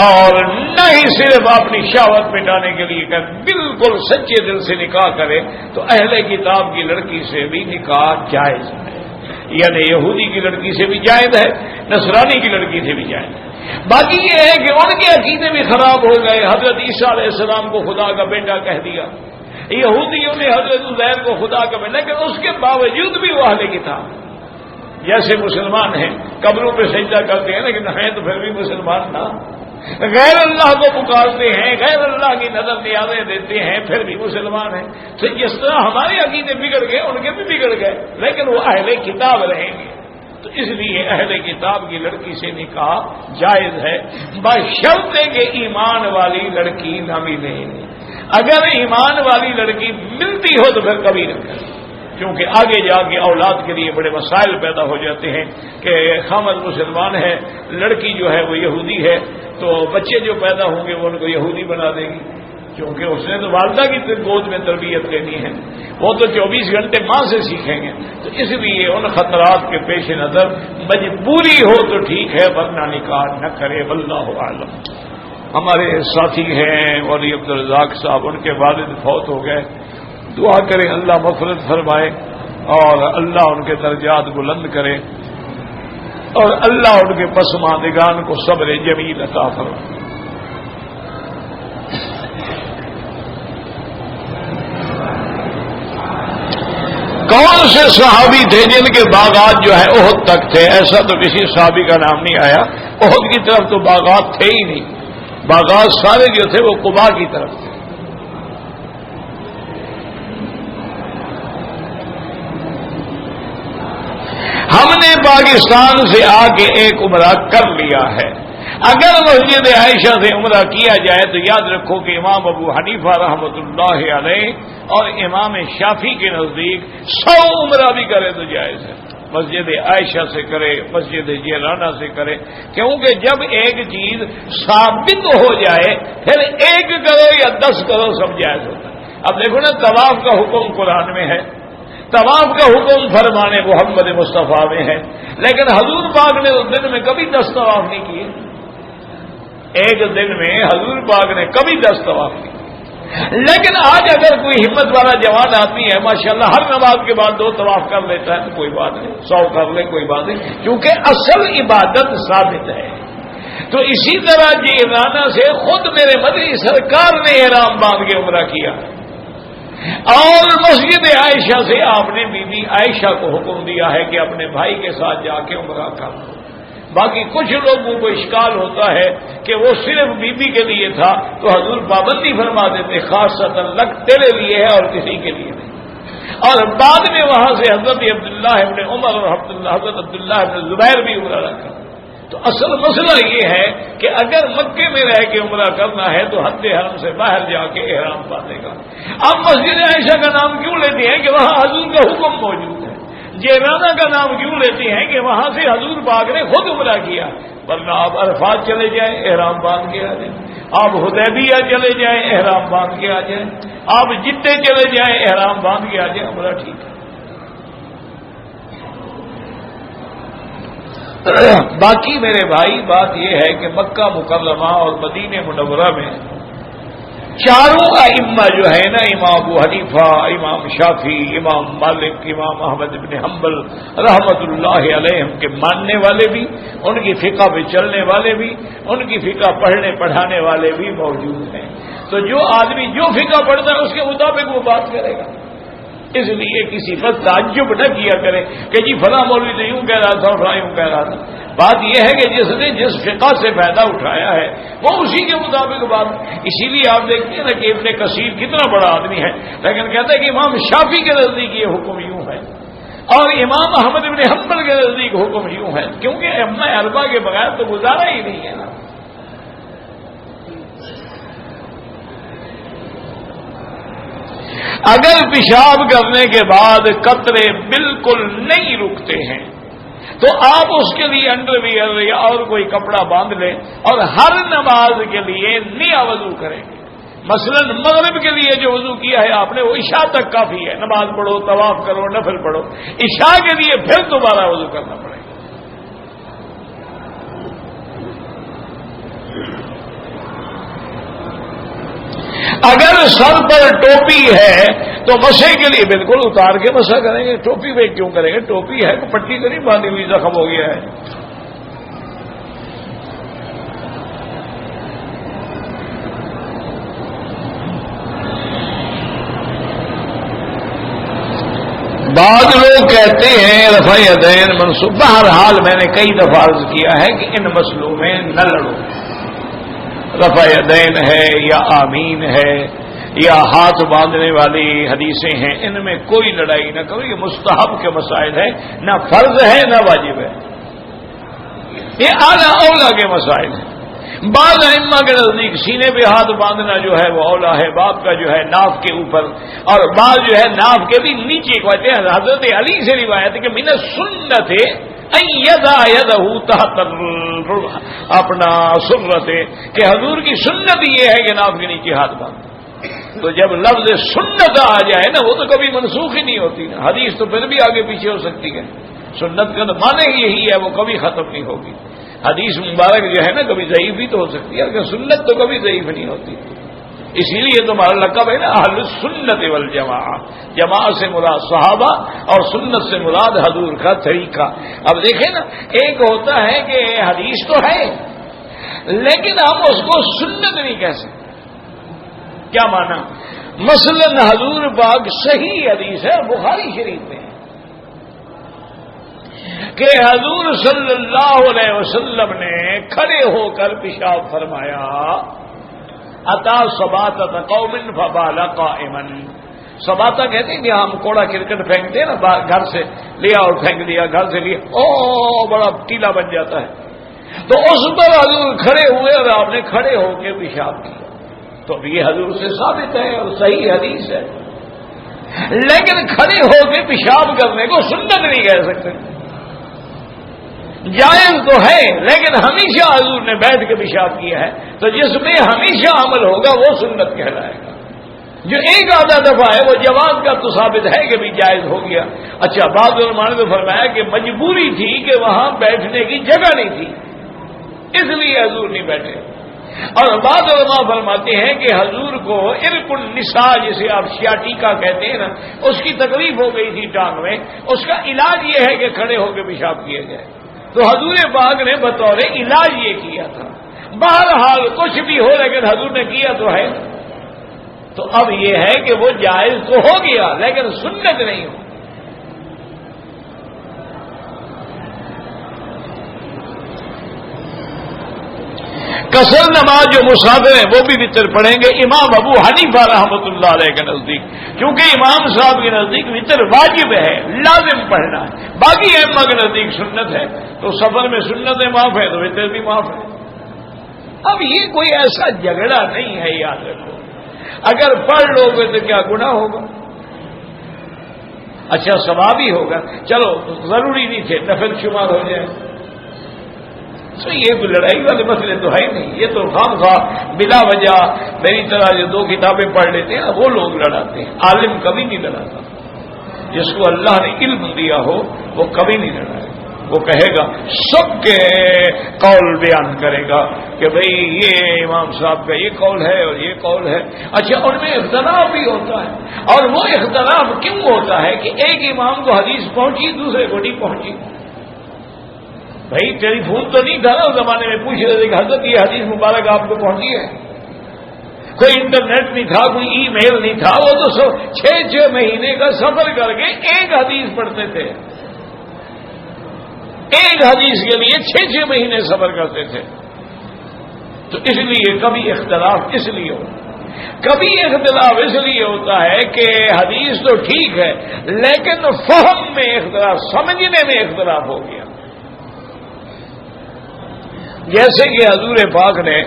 اور نہ ہی صرف اپنی شہوت مٹانے کے لیے کہ بالکل سچے دل سے نکاح کرے۔ تو اہل کتاب کی لڑکی سے بھی نکاح جائز ہے، یعنی یہودی کی لڑکی سے بھی جائز ہے، نصرانی کی لڑکی سے بھی جائز ہے۔ باقی یہ ہے کہ ان کے عقیدے بھی خراب ہو گئے، حضرت عیسیٰ علیہ السلام کو خدا کا بیٹا کہہ دیا، یہودیوں نے حضرت عزیر کو خدا کا بیٹا، لیکن اس کے باوجود بھی وہ اہل کتاب جیسے مسلمان ہیں، قبروں پہ سجدہ کرتے ہیں لیکن ہیں تو پھر بھی مسلمان نہ، غیر اللہ کو پکارتے ہیں، غیر اللہ کی نظر نیازیں دیتے ہیں، پھر بھی مسلمان ہیں۔ تو جس طرح ہمارے عقیدے بگڑ گئے ان کے بھی بگڑ گئے، لیکن وہ اہل کتاب رہیں گے۔ تو اس لیے اہل کتاب کی لڑکی سے نکاح جائز ہے، بشرط کہ ایمان والی لڑکی نہ ملے۔ اگر ایمان والی لڑکی ملتی ہو تو پھر کبھی نہ کرے، کیونکہ آگے جا کے اولاد کے لیے بڑے مسائل پیدا ہو جاتے ہیں کہ خامد مسلمان ہے، لڑکی جو ہے وہ یہودی ہے، تو بچے جو پیدا ہوں گے وہ ان کو یہودی بنا دے گی، کیونکہ اس نے تو والدہ کی گود میں تربیت لینی ہے، وہ تو 24 گھنٹے ماں سے سیکھیں گے۔ تو اس لیے ان خطرات کے پیش نظر مجبوری ہو تو ٹھیک ہے، ورنہ نکاح نہ کرے، واللہ عالم۔ ہمارے ساتھی ہیں ولی عبدالرزاق صاحب، ان کے والد فوت ہو گئے، دعا کریں اللہ مغفرت فرمائے اور اللہ ان کے درجات بلند کرے، اور اللہ ان کے پسماندگان کو صبر جمیل عطا فرمائے۔ کون سے صحابی تھے جن کے باغات جو ہے احد تک تھے؟ ایسا تو کسی صحابی کا نام نہیں آیا، احد کی طرف تو باغات تھے ہی نہیں، باغات سارے جو تھے وہ قبا کی طرف تھے۔ ہم نے پاکستان سے آ کے ایک عمرہ کر لیا ہے، اگر مسجد عائشہ سے عمرہ کیا جائے تو یاد رکھو کہ امام ابو حنیفہ رحمۃ اللہ علیہ اور امام شافعی کے نزدیک 100 عمرہ بھی کرے تو جائز ہے۔ مسجد عائشہ سے کرے، مسجد جیرانہ سے کرے، کیونکہ جب ایک چیز ثابت ہو جائے پھر ایک کرو یا 10 کرو سب جائز ہوتا ہے۔ اب دیکھو نا، طواف کا حکم قرآن میں ہے، طواف کا حکم فرمان محمد مصطفیٰ میں ہے، لیکن حضور پاک نے اس دن میں کبھی 10 طواف نہیں کیے۔ ایک دن میں حضور پاک نے کبھی 10 طواف نہیں کیے۔ لیکن آج اگر کوئی ہمت والا جوان آدمی ہے، ماشاءاللہ ہر نماز کے بعد 2 طواف کر لیتا ہے تو کوئی بات نہیں، 100 کر لے کوئی بات نہیں، کیونکہ اصل عبادت ثابت ہے۔ تو اسی طرح جیرانہ سے خود میرے مدنی سرکار نے احرام باندھ کے عمرہ کیا، اور مسجد عائشہ سے آپ نے بی بی عائشہ کو حکم دیا ہے کہ اپنے بھائی کے ساتھ جا کے عمرہ کر۔ باقی کچھ لوگوں کو اشکال ہوتا ہے کہ وہ صرف بی بی کے لیے تھا، تو حضور پابندی فرما دیتے خاصۃ لک، تیرے لیے ہے اور کسی کے لیے نہیں۔ اور بعد میں وہاں سے حضرت عبداللہ ابن عمر اور حضرت عبداللہ ابن زبیر بھی عمرہ رکھا۔ تو اصل مسئلہ یہ ہے کہ اگر مکے میں رہ کے عمرہ کرنا ہے تو حد حرم سے باہر جا کے احرام باندھے گا۔ اب مسجد عائشہ کا نام کیوں لیتے ہیں کہ وہاں حضور کا حکم موجود ہے، جیرانہ کا نام کیوں لیتے ہیں کہ وہاں سے حضور پاک نے خود عمرہ کیا، ورنہ آپ عرفات چلے جائیں احرام باندھ کے آ جائیں، آپ حدیبیہ چلے جائیں احرام باندھ کے آ جائیں، آپ جدے چلے جائیں احرام باندھ کے آ جائیں، عمرہ ٹھیک ہے۔ باقی میرے بھائی بات یہ ہے کہ مکہ مکرمہ اور مدینہ منورہ میں چاروں ائمہ جو ہے نا، امام ابو حنیفہ، امام شافعی، امام مالک، امام احمد بن حنبل رحمت اللہ علیہم کے ماننے والے بھی، ان کی فقہ پہ چلنے والے بھی، ان کی فقہ پڑھنے پڑھانے والے بھی موجود ہیں۔ تو جو آدمی جو فقہ پڑھتا ہے اس کے مطابق وہ بات کرے گا، اس لیے کسی پر تعجب نہ کیا کرے کہ جی فلاں مولوی نے یوں کہہ رہا تھا فلاں یوں کہہ رہا تھا۔ بات یہ ہے کہ جس نے جس فقہ سے فائدہ اٹھایا ہے وہ اسی کے مطابق بات۔ اسی لیے آپ دیکھتے ہیں نا کہ ابن کثیر کتنا بڑا آدمی ہے، لیکن کہتا ہے کہ امام شافعی کے نزدیک یہ حکم یوں ہے اور امام احمد بن حنبل کے نزدیک حکم یوں ہے، کیونکہ ائمہ اربعہ کے بغیر تو گزارا ہی نہیں ہے نا۔ اگر پیشاب کرنے کے بعد قطرے بالکل نہیں رکتے ہیں تو آپ اس کے لیے انڈر ویئر یا اور کوئی کپڑا باندھ لیں اور ہر نماز کے لیے نیا وضو کریں گے۔ مثلا مغرب کے لیے جو وضو کیا ہے آپ نے وہ عشاء تک کافی ہے، نماز پڑھو، طواف کرو، نفل پڑھو۔ عشاء کے لیے پھر دوبارہ وضو کرنا پڑے گا۔ اگر سر پر ٹوپی ہے تو مسح کے لیے بالکل اتار کے مسح کریں گے، ٹوپی پہ کیوں کریں گے؟ ٹوپی ہے تو پٹی تو نہیں باندھی ہوئی، زخم ہو گیا ہے۔ بعض لوگ کہتے ہیں رفع یدین منسوب، بہرحال میں نے کئی دفعہ عرض کیا ہے کہ ان مسئلوں میں نہ لڑو۔ رفع یدین ہے یا آمین ہے یا ہاتھ باندھنے والی حدیثیں ہیں، ان میں کوئی لڑائی نہ کرو، یہ مستحب کے مسائل ہیں، نہ فرض ہے نہ واجب ہے، یہ اعلیٰ اولا کے مسائل ہیں۔ بعض ائمہ کے نزدیک سینے پہ ہاتھ باندھنا جو ہے وہ اولا ہے، بعض کا جو ہے ناف کے اوپر، اور بعض جو ہے ناف کے بھی نیچے۔ کہتے ہیں حضرت علی سے روایت ہے کہ من السنت ان یضع یدہ تحت اپنا سرت، کہ حضور کی سنت یہ ہے کہ ناف کے نیچے ہاتھ باندھ۔ تو جب لفظ سنت آ جائے نا وہ تو کبھی منسوخ ہی نہیں ہوتی نا، حدیث تو پھر بھی آگے پیچھے ہو سکتی ہے، سنت کا تو معنی یہی ہے، وہ کبھی ختم نہیں ہوگی۔ حدیث مبارک جو ہے نا کبھی ضعیف بھی تو ہو سکتی ہے، لیکن سنت تو کبھی ضعیف نہیں ہوتی۔ اسی لیے تمہارا لقب ہے نا اہل السنت والجماعہ، جماعت سے مراد صحابہ اور سنت سے مراد حضور کا طریقہ۔ اب دیکھیں نا، ایک ہوتا ہے کہ حدیث تو ہے لیکن ہم اس کو سنت نہیں کہہ سکتے۔ کیا معنی؟ مثلا حضور پاک صحیح حدیث ہے بخاری شریف میں کہ حضور صلی اللہ علیہ وسلم نے کھڑے ہو کر پیشاب فرمایا، اتا صباتۃ قوم فبال قائما۔ صباتہ کہتے ہیں کہ ہم کوڑا کرکٹ پھینکتے ہیں نا گھر سے لیا اور پھینک دیا، گھر سے لیا، بڑا ٹیلا بن جاتا ہے، تو اس پر حضور کھڑے ہوئے اور آپ نے کھڑے ہو کے پیشاب کیا، تو یہ حضور سے ثابت ہے اور صحیح حدیث ہے۔ لیکن کھڑے ہو کے پیشاب کرنے کو سنت نہیں کہہ سکتے، جائز تو ہے لیکن ہمیشہ حضور نے بیٹھ کے پیشاب کیا ہے تو جس میں ہمیشہ عمل ہوگا وہ سنت کہلائے گا. جو ایک آدھا دفعہ ہے وہ جواز کا تو ثابت ہے کہ بھی جائز ہو گیا. اچھا بعض علماء نے تو فرمایا کہ مجبوری تھی کہ وہاں بیٹھنے کی جگہ نہیں تھی اس لیے حضور نہیں بیٹھے. اور بعض علماء فرماتے ہیں کہ حضور کو عرق النساء جسے آپ سیاٹیکا کہتے ہیں نا اس کی تکلیف ہو گئی تھی ٹانگ میں, اس کا علاج یہ ہے کہ کھڑے ہو کے پیشاب کیا جائے. تو حضور پاک نے بطور علاج یہ کیا تھا. بہرحال کچھ بھی ہو لیکن حضور نے کیا تو ہے. تو اب یہ ہے کہ وہ جائز تو ہو گیا لیکن سنت نہیں ہو. قصر نماز جو مسافر ہیں وہ بھی وطر پڑھیں گے امام ابو حنیفہ رحمۃ اللہ علیہ کے نزدیک, کیونکہ امام صاحب کے نزدیک وطر واجب ہے, لازم پڑھنا ہے. باقی ائمہ کے نزدیک سنت ہے. تو سفر میں سنتیں معاف ہے تو وطر بھی معاف ہے. اب یہ کوئی ایسا جھگڑا نہیں ہے, یاد رکھو. اگر پڑھ لو گے تو کیا گناہ ہوگا؟ اچھا ثواب ہی ہوگا. چلو ضروری نہیں تھے نفل شمار ہو جائے. تو یہ کوئی لڑائی والے مسئلے تو ہے نہیں. یہ تو خام خواہ بلا وجہ میری طرح جو دو کتابیں پڑھ لیتے ہیں نا وہ لوگ لڑاتے ہیں. عالم کبھی نہیں لڑاتا. جس کو اللہ نے علم دیا ہو وہ کبھی نہیں لڑائے. وہ کہے گا سب کے قول بیان کرے گا کہ بھئی یہ امام صاحب کا یہ قول ہے اور یہ قول ہے. اچھا ان میں اختلاف بھی ہوتا ہے. اور وہ اختلاف کیوں ہوتا ہے کہ ایک امام کو حدیث پہنچی دوسرے کو نہیں پہنچی. بھائی ٹیلی فون تو نہیں تھا نا اس زمانے میں, پوچھ رہے تھے کہ حضرت یہ حدیث مبارک آپ کو پہنچی ہے. کوئی انٹرنیٹ نہیں تھا, کوئی ای میل نہیں تھا. وہ تو 6 مہینے کا سفر کر کے ایک حدیث پڑھتے تھے. ایک حدیث کے لیے 6 مہینے سفر کرتے تھے. تو اس لیے کبھی اختلاف اس لیے ہوتا ہے کہ حدیث تو ٹھیک ہے لیکن فہم میں اختلاف, سمجھنے میں اختلاف ہو گیا. جیسے کہ حضور پاک نے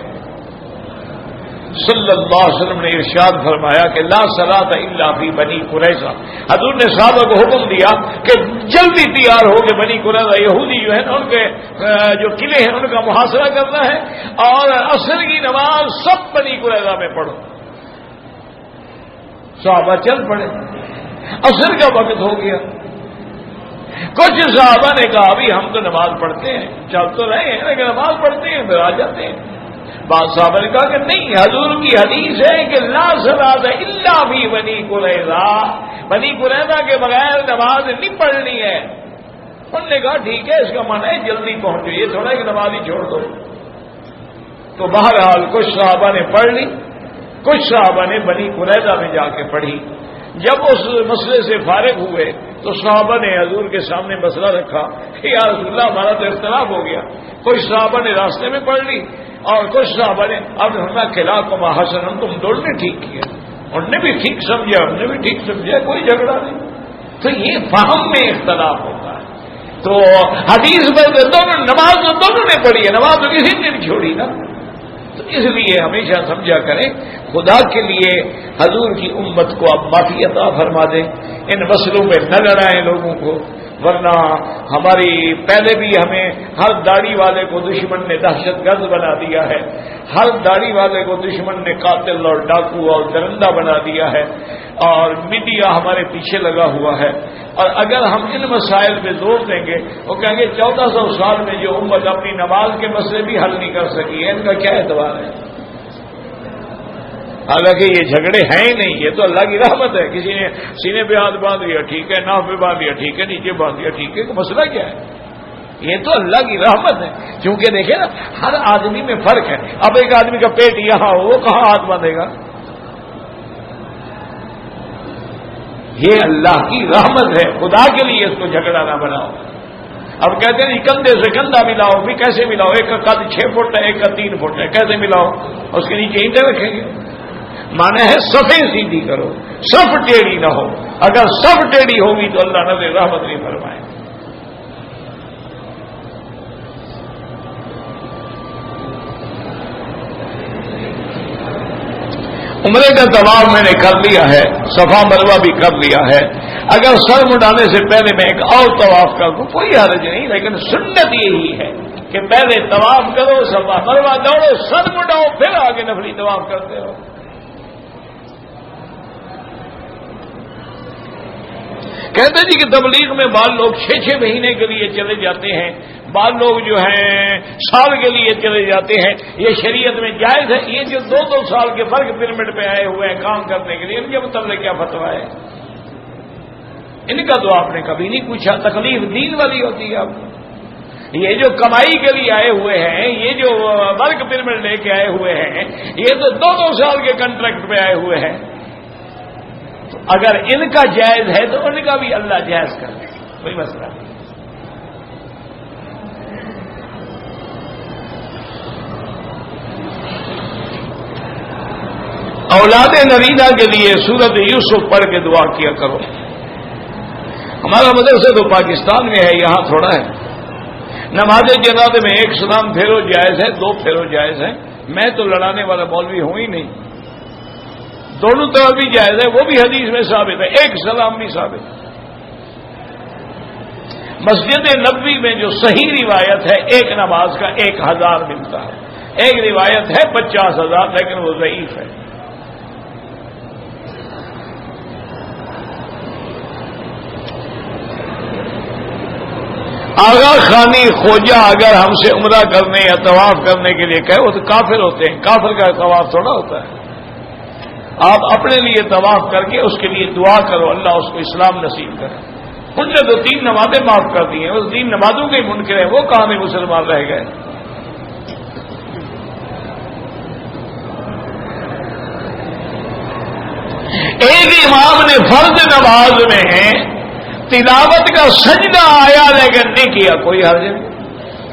صلی اللہ علیہ وسلم نے ارشاد فرمایا کہ لا صلاۃ الا فی بنی قریظہ. حضور نے صحابہ کو حکم دیا کہ جلدی تیار ہو کے بنی قریظہ یہودی جو ہے نا ان کے جو قلعے ہیں ان کا محاصرہ کرنا ہے اور عصر کی نماز سب بنی قریظہ میں پڑھو. صحابہ چل پڑے. عصر کا وقت ہو گیا. کچھ صحابہ نے کہا ابھی ہم تو نماز پڑھتے ہیں, چل تو رہے ہیں لیکن نماز پڑھتے ہیں پھر آ جاتے ہیں. بعض صحابہ نے کہا کہ نہیں, حضور کی حدیث ہے کہ لا صلاۃ الا فی بنی قریظہ, بنی قریظہ کے بغیر نماز نہیں پڑھنی ہے. انہوں نے کہا ٹھیک ہے, اس کا معنی ہے جلدی پہنچو, یہ تھوڑا کہ نماز ہی چھوڑ دو. تو بہرحال کچھ صحابہ نے پڑھ لی, کچھ صحابہ نے بنی قریظہ میں جا کے پڑھی. جب اس مسئلے سے فارغ ہوئے تو صحابہ نے حضور کے سامنے مسئلہ رکھا کہ یا رسول اللہ ہمارا تو اختلاف ہو گیا. کچھ صحابہ نے راستے میں پڑھ لی اور کچھ صحابہ نے اب ہمارا خلاف کو حسن تم دونوں نے ٹھیک کیا, انہوں نے بھی ٹھیک سمجھا, ہم نے بھی ٹھیک سمجھا, کوئی جھگڑا نہیں. تو یہ فہم میں اختلاف ہوتا ہے. تو حدیث میں دونوں نماز تو دونوں نے پڑھی ہے, نماز تو کسی نے نہیں چھوڑی نا. تو اس لیے ہمیشہ سمجھا کریں خدا کے لیے حضور کی امت کو آپ معافی عطا فرما دیں, ان مسئلوں میں نہ لڑائیں لوگوں کو, ورنہ ہماری پہلے بھی ہمیں ہر داڑھی والے کو دشمن نے دہشت گرد بنا دیا ہے, ہر داڑھی والے کو دشمن نے قاتل اور ڈاکو اور درندہ بنا دیا ہے, اور میڈیا ہمارے پیچھے لگا ہوا ہے. اور اگر ہم ان مسائل پہ زور دیں گے وہ کہیں گے 1400 سال میں جو امت اپنی نماز کے مسئلے بھی حل نہیں کر سکی ہے, ان کا کیا اعتبار ہے. حالانکہ یہ جھگڑے ہیں ہی نہیں, یہ تو اللہ کی رحمت ہے. کسی نے سینے پہ ہاتھ باندھ دیا ٹھیک ہے, ناف پہ باندھ دیا ٹھیک ہے, نیچے باندھ دیا ٹھیک ہے, مسئلہ کیا ہے؟ یہ تو اللہ کی رحمت ہے. کیونکہ دیکھیں نا ہر آدمی میں فرق ہے. اب ایک آدمی کا پیٹ یہاں ہو, وہ کہاں ہاتھ باندھے گا؟ یہ اللہ کی رحمت ہے. خدا کے لیے اس کو جھگڑا نہ بناؤ. اب کہتے ہیں کندھے سے کندھا ملاؤ, بھی کیسے ملاؤ؟ ایک کا قد 6 فٹ ہے, ایک کا 3 فٹ ہے, کیسے ملاؤ؟ اس کے نیچے اینٹیں رکھیں گے. مانا ہے صفیں سیدھی کرو, صف ٹیڑھی نہ ہو. اگر صف ٹیڑھی ہوگی تو اللہ نظر رحمت نہیں فرمائے. عمرے کا طواف میں نے کر لیا ہے, صفا مروہ بھی کر لیا ہے. اگر سر مڈانے سے پہلے میں ایک اور طواف کر دوں کوئی حرج نہیں، لیکن سنت یہی ہے کہ پہلے طواف کرو، صفا مروا دوڑو، سر مڈاؤ، پھر آگے نفلی طواف کرتے ہو۔ کہتے جی کہ تبلیغ میں بعض لوگ 6 مہینے کے لیے چلے جاتے ہیں، بعض لوگ جو ہیں سال کے لیے چلے جاتے ہیں، یہ شریعت میں جائز ہے؟ یہ جو 2 سال کے فرق پرمٹ پہ آئے ہوئے ہیں کام کرنے کے لیے، ان کے متعلق کیا فتویٰ ہے؟ ان کا تو آپ نے کبھی نہیں پوچھا، تکلیف دین والی ہوتی ہے آپ کو۔ یہ جو کمائی کے لیے آئے ہوئے ہیں، یہ جو ورک پرمٹ لے کے آئے ہوئے ہیں، یہ تو 2 سال کے کنٹریکٹ پہ آئے ہوئے ہیں۔ تو اگر ان کا جائز ہے تو ان کا بھی اللہ جائز کر دے، کوئی مسئلہ نہیں۔ اولاد نرینہ کے لیے سورت یوسف پڑھ کے دعا کیا کرو۔ ہمارا مدرسہ تو پاکستان میں ہے، یہاں تھوڑا ہے۔ نماز جنازے میں 1 سلام پھیرو جائز ہے، 2 پھیرو جائز ہے۔ میں تو لڑانے والا مولوی ہوں ہی نہیں، دونوں طرف بھی جائز ہے، وہ بھی حدیث میں ثابت ہے، 1 سلام بھی ثابت ہے۔ مسجد نبوی میں جو صحیح روایت ہے 1 نماز کا 1000 ملتا ہے، ایک روایت ہے 50,000، لیکن وہ ضعیف ہے۔ آغا خانی خواجہ اگر ہم سے عمرہ کرنے یا طواف کرنے کے لیے کہے، وہ تو کافر ہوتے ہیں، کافر کا طواف تھوڑا ہوتا ہے۔ آپ اپنے لیے طواف کر کے اس کے لیے دعا کرو، اللہ اس کو اسلام نصیب کرے۔ ان نے تو 3 نمازیں معاف کر دی ہیں، اس 3 نمازوں کے منکر ہیں، وہ کہاں میں مسلمان رہ گئے؟ ایک امام نے فرض نماز میں تلاوت کا سجدہ آیا لیکن نہیں کیا، کوئی حرج نہیں۔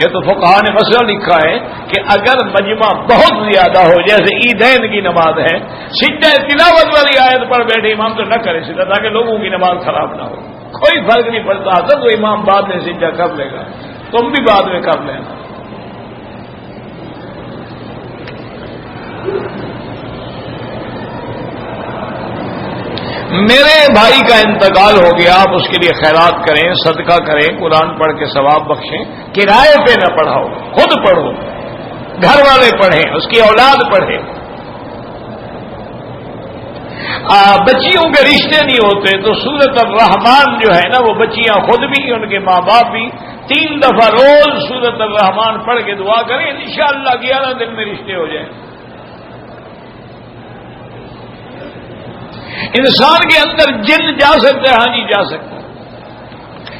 یہ تو فقہاء نے مسئلہ لکھا ہے کہ اگر مجمع بہت زیادہ ہو، جیسے عیدین کی نماز ہے، سجدہ تلاوت والی آیت پر بیٹھے امام تو نہ کرے سجدہ، تاکہ لوگوں کی نماز خراب نہ ہو، کوئی فرق نہیں پڑتا۔ حضرت تو امام بعد میں سجدہ کر لے گا، تم بھی بعد میں کر لینا۔ میرے بھائی کا انتقال ہو گیا، آپ اس کے لیے خیرات کریں، صدقہ کریں، قرآن پڑھ کے ثواب بخشیں، کرائے پہ نہ پڑھاؤ، خود پڑھو، گھر والے پڑھیں، اس کی اولاد پڑھے۔ بچیوں کے رشتے نہیں ہوتے تو سورت الرحمان جو ہے نا، وہ بچیاں خود بھی ان کے ماں باپ بھی 3 دفعہ روز سورت الرحمان پڑھ کے دعا کریں، انشاءاللہ 11 دن میں رشتے ہو جائیں۔ انسان کے اندر جن جا سکتا ہے، ہاں جی جا سکتا ہے۔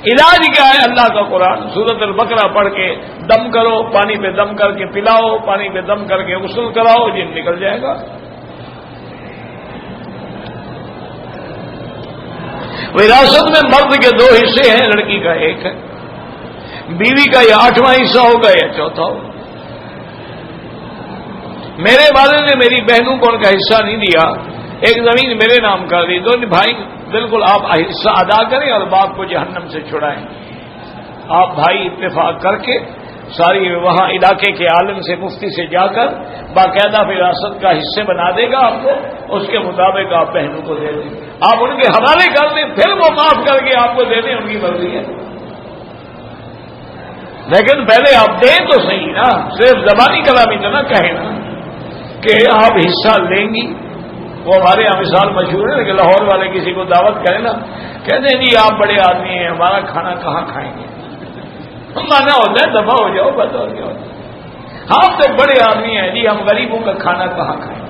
علاج کیا ہے؟ اللہ کا قرآن، سورۃ البقرہ پڑھ کے دم کرو، پانی پہ دم کر کے پلاؤ، پانی پہ دم کر کے غسل کراؤ، جن نکل جائے گا۔ وراثت میں مرد کے 2 حصے ہیں، لڑکی کا 1 ہے، بیوی کا یا 8واں حصہ ہوگا یا 4تھا ہوگا۔ میرے والد نے میری بہنوں کو ان کا حصہ نہیں دیا، ایک زمین میرے نام کر دی، 2 بھائی بالکل آپ حصہ ادا کریں اور باپ کو جہنم سے چھڑائیں۔ آپ بھائی اتفاق کر کے ساری وہاں علاقے کے عالم سے، مفتی سے جا کر باقاعدہ وراثت کا حصے بنا دے گا آپ کو، اس کے مطابق آپ بہنوں کو دے دیں، آپ ان کے حوالے کر دیں، پھر وہ معاف کر کے آپ کو دے دیں، ان کی مرضی ہے۔ لیکن پہلے آپ دیں تو صحیح نا، صرف زبانی کلامی تو نہ کہیں نا کہ آپ حصہ لیں گی۔ وہ ہمارے یہاں مثال مشہور ہے کہ لاہور والے کسی کو دعوت کریں نا، کہتے ہیں جی آپ بڑے آدمی ہیں، ہمارا کھانا کہاں کھائیں گے؟ مانا ہوتا ہے دفعہ ہو جاؤ، بس اور کیا ہوتا ہے، آپ تو بڑے آدمی ہیں جی، ہم غریبوں کا کھانا کہاں کھائیں گے؟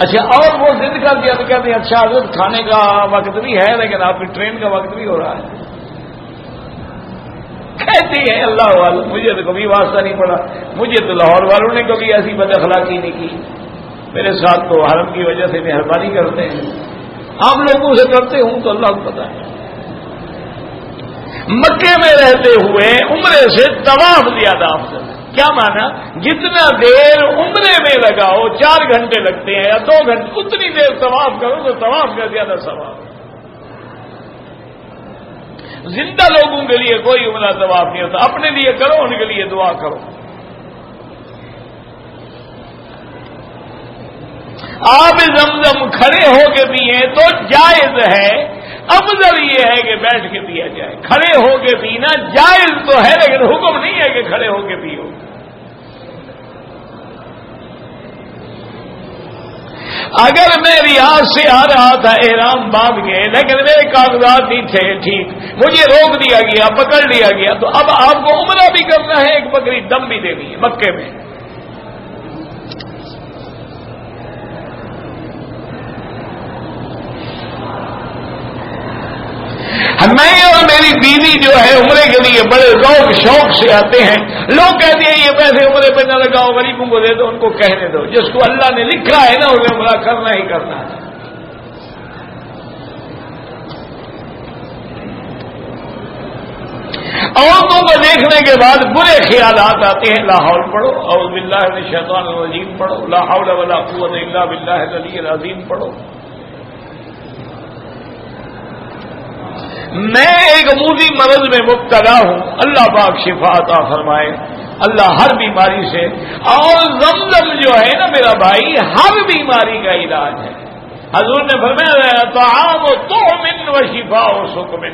اچھا، اور وہ ضد کر دیا تو کہتے ہیں اچھا حضرت کھانے کا وقت بھی ہے لیکن آپ کی ٹرین کا وقت بھی ہو رہا ہے۔ کہتے ہیں اللہ والوں، مجھے تو کبھی واسطہ نہیں پڑا، مجھے تو لاہور والوں نے کبھی ایسی بد اخلاقی نہیں کی، میرے ساتھ تو حرم کی وجہ سے مہربانی کرتے ہیں، عام لوگوں سے کرتے ہوں تو اللہ کو پتہ ہے۔ مکے میں رہتے ہوئے عمرے سے طواف زیادہ افضل ہے۔ کیا مانا؟ جتنا دیر عمرے میں لگاؤ، 4 گھنٹے لگتے ہیں یا 2 گھنٹے، اتنی دیر طواف کرو تو طواف کا زیادہ ثواب۔ زندہ لوگوں کے لیے کوئی عمرہ طواف نہیں ہوتا، اپنے لیے کرو، ان کے لیے دعا کرو۔ آپ زمزم کھڑے ہو کے پیئیں تو جائز ہے، افضل یہ ہے کہ بیٹھ کے پیا جائے. کھڑے ہو کے پینا جائز تو ہے لیکن حکم نہیں ہے کہ کھڑے ہو کے پیو. اگر میں ریاض سے آ رہا تھا احرام باندھ کے لیکن میرے کاغذات نہیں تھے ٹھیک, مجھے روک دیا گیا, پکڑ لیا گیا, تو اب آپ کو عمرہ بھی کرنا ہے, ایک بکری دم بھی دینی ہے مکے میں. میں اور میری بیوی جو ہے عمرے کے لیے بڑے ذوق شوق سے آتے ہیں. لوگ کہتے ہیں یہ پیسے عمرے پہ نہ لگاؤ, غریبوں کو دے دو, ان کو کہنے دو, جس کو اللہ نے لکھا ہے نا انہیں عمرہ کرنا ہی کرنا ہے. عورتوں کو دیکھنے کے بعد برے خیالات آتے ہیں. لا حول پڑھو, اعوذ باللہ من الشیطان الرجیم پڑھو, لا حول ولا قوت الا باللہ العلی العظیم پڑھو. میں ایک موذی مرض میں مبتلا ہوں, اللہ پاک شفا عطا فرمائے اللہ ہر بیماری سے. اور زمزم جو ہے نا میرا بھائی, ہر بیماری کا علاج ہے. حضور نے فرمایا طعام طعم و شفا و سقم,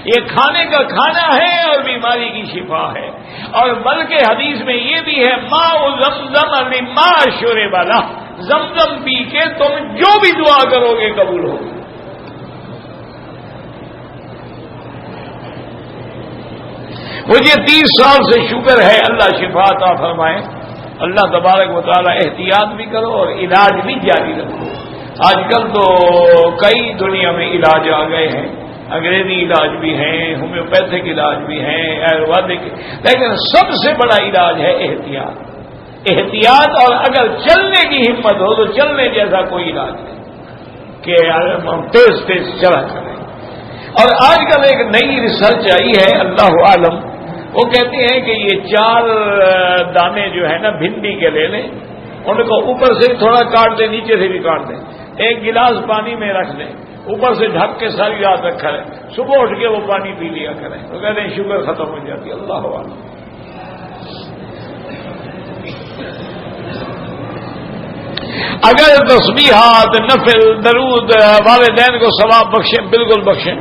یہ کھانے کا کھانا ہے اور بیماری کی شفا ہے. اور بلکہ حدیث میں یہ بھی ہے ماء زمزم لما شرب له, زمزم پی کے تم جو بھی دعا کرو گے قبول ہوگی. مجھے 30 سال سے شکر ہے, اللہ شفا عطا فرمائے. اللہ تبارک و تعالی احتیاط بھی کرو اور علاج بھی جاری رکھو. آج کل تو کئی دنیا میں علاج آ گئے ہیں, انگریزی علاج بھی ہیں, ہومیوپیتھک علاج بھی ہیں, آیورویدک, لیکن سب سے بڑا علاج ہے احتیاط. احتیاط, اور اگر چلنے کی ہمت ہو تو چلنے جیسا کوئی علاج نہیں کہ تیز تیز چلا کریں. اور آج کل ایک نئی ریسرچ آئی ہے, اللہ عالم, وہ کہتے ہیں کہ یہ 4 دانے جو ہے نا بھنڈی کے لے لیں, ان کو اوپر سے تھوڑا کاٹ دیں, نیچے سے بھی کاٹ دیں, ایک گلاس پانی میں رکھ دیں, اوپر سے ڈھک کے ساری رات رکھا ہے, صبح اٹھ کے وہ پانی پی لیا کریں. تو کہتے ہیں شوگر ختم ہو جاتی ہے. اللہ عالم. اگر تسبیحات, نفل, درود والدین کو ثواب بخشیں, بالکل بخشیں.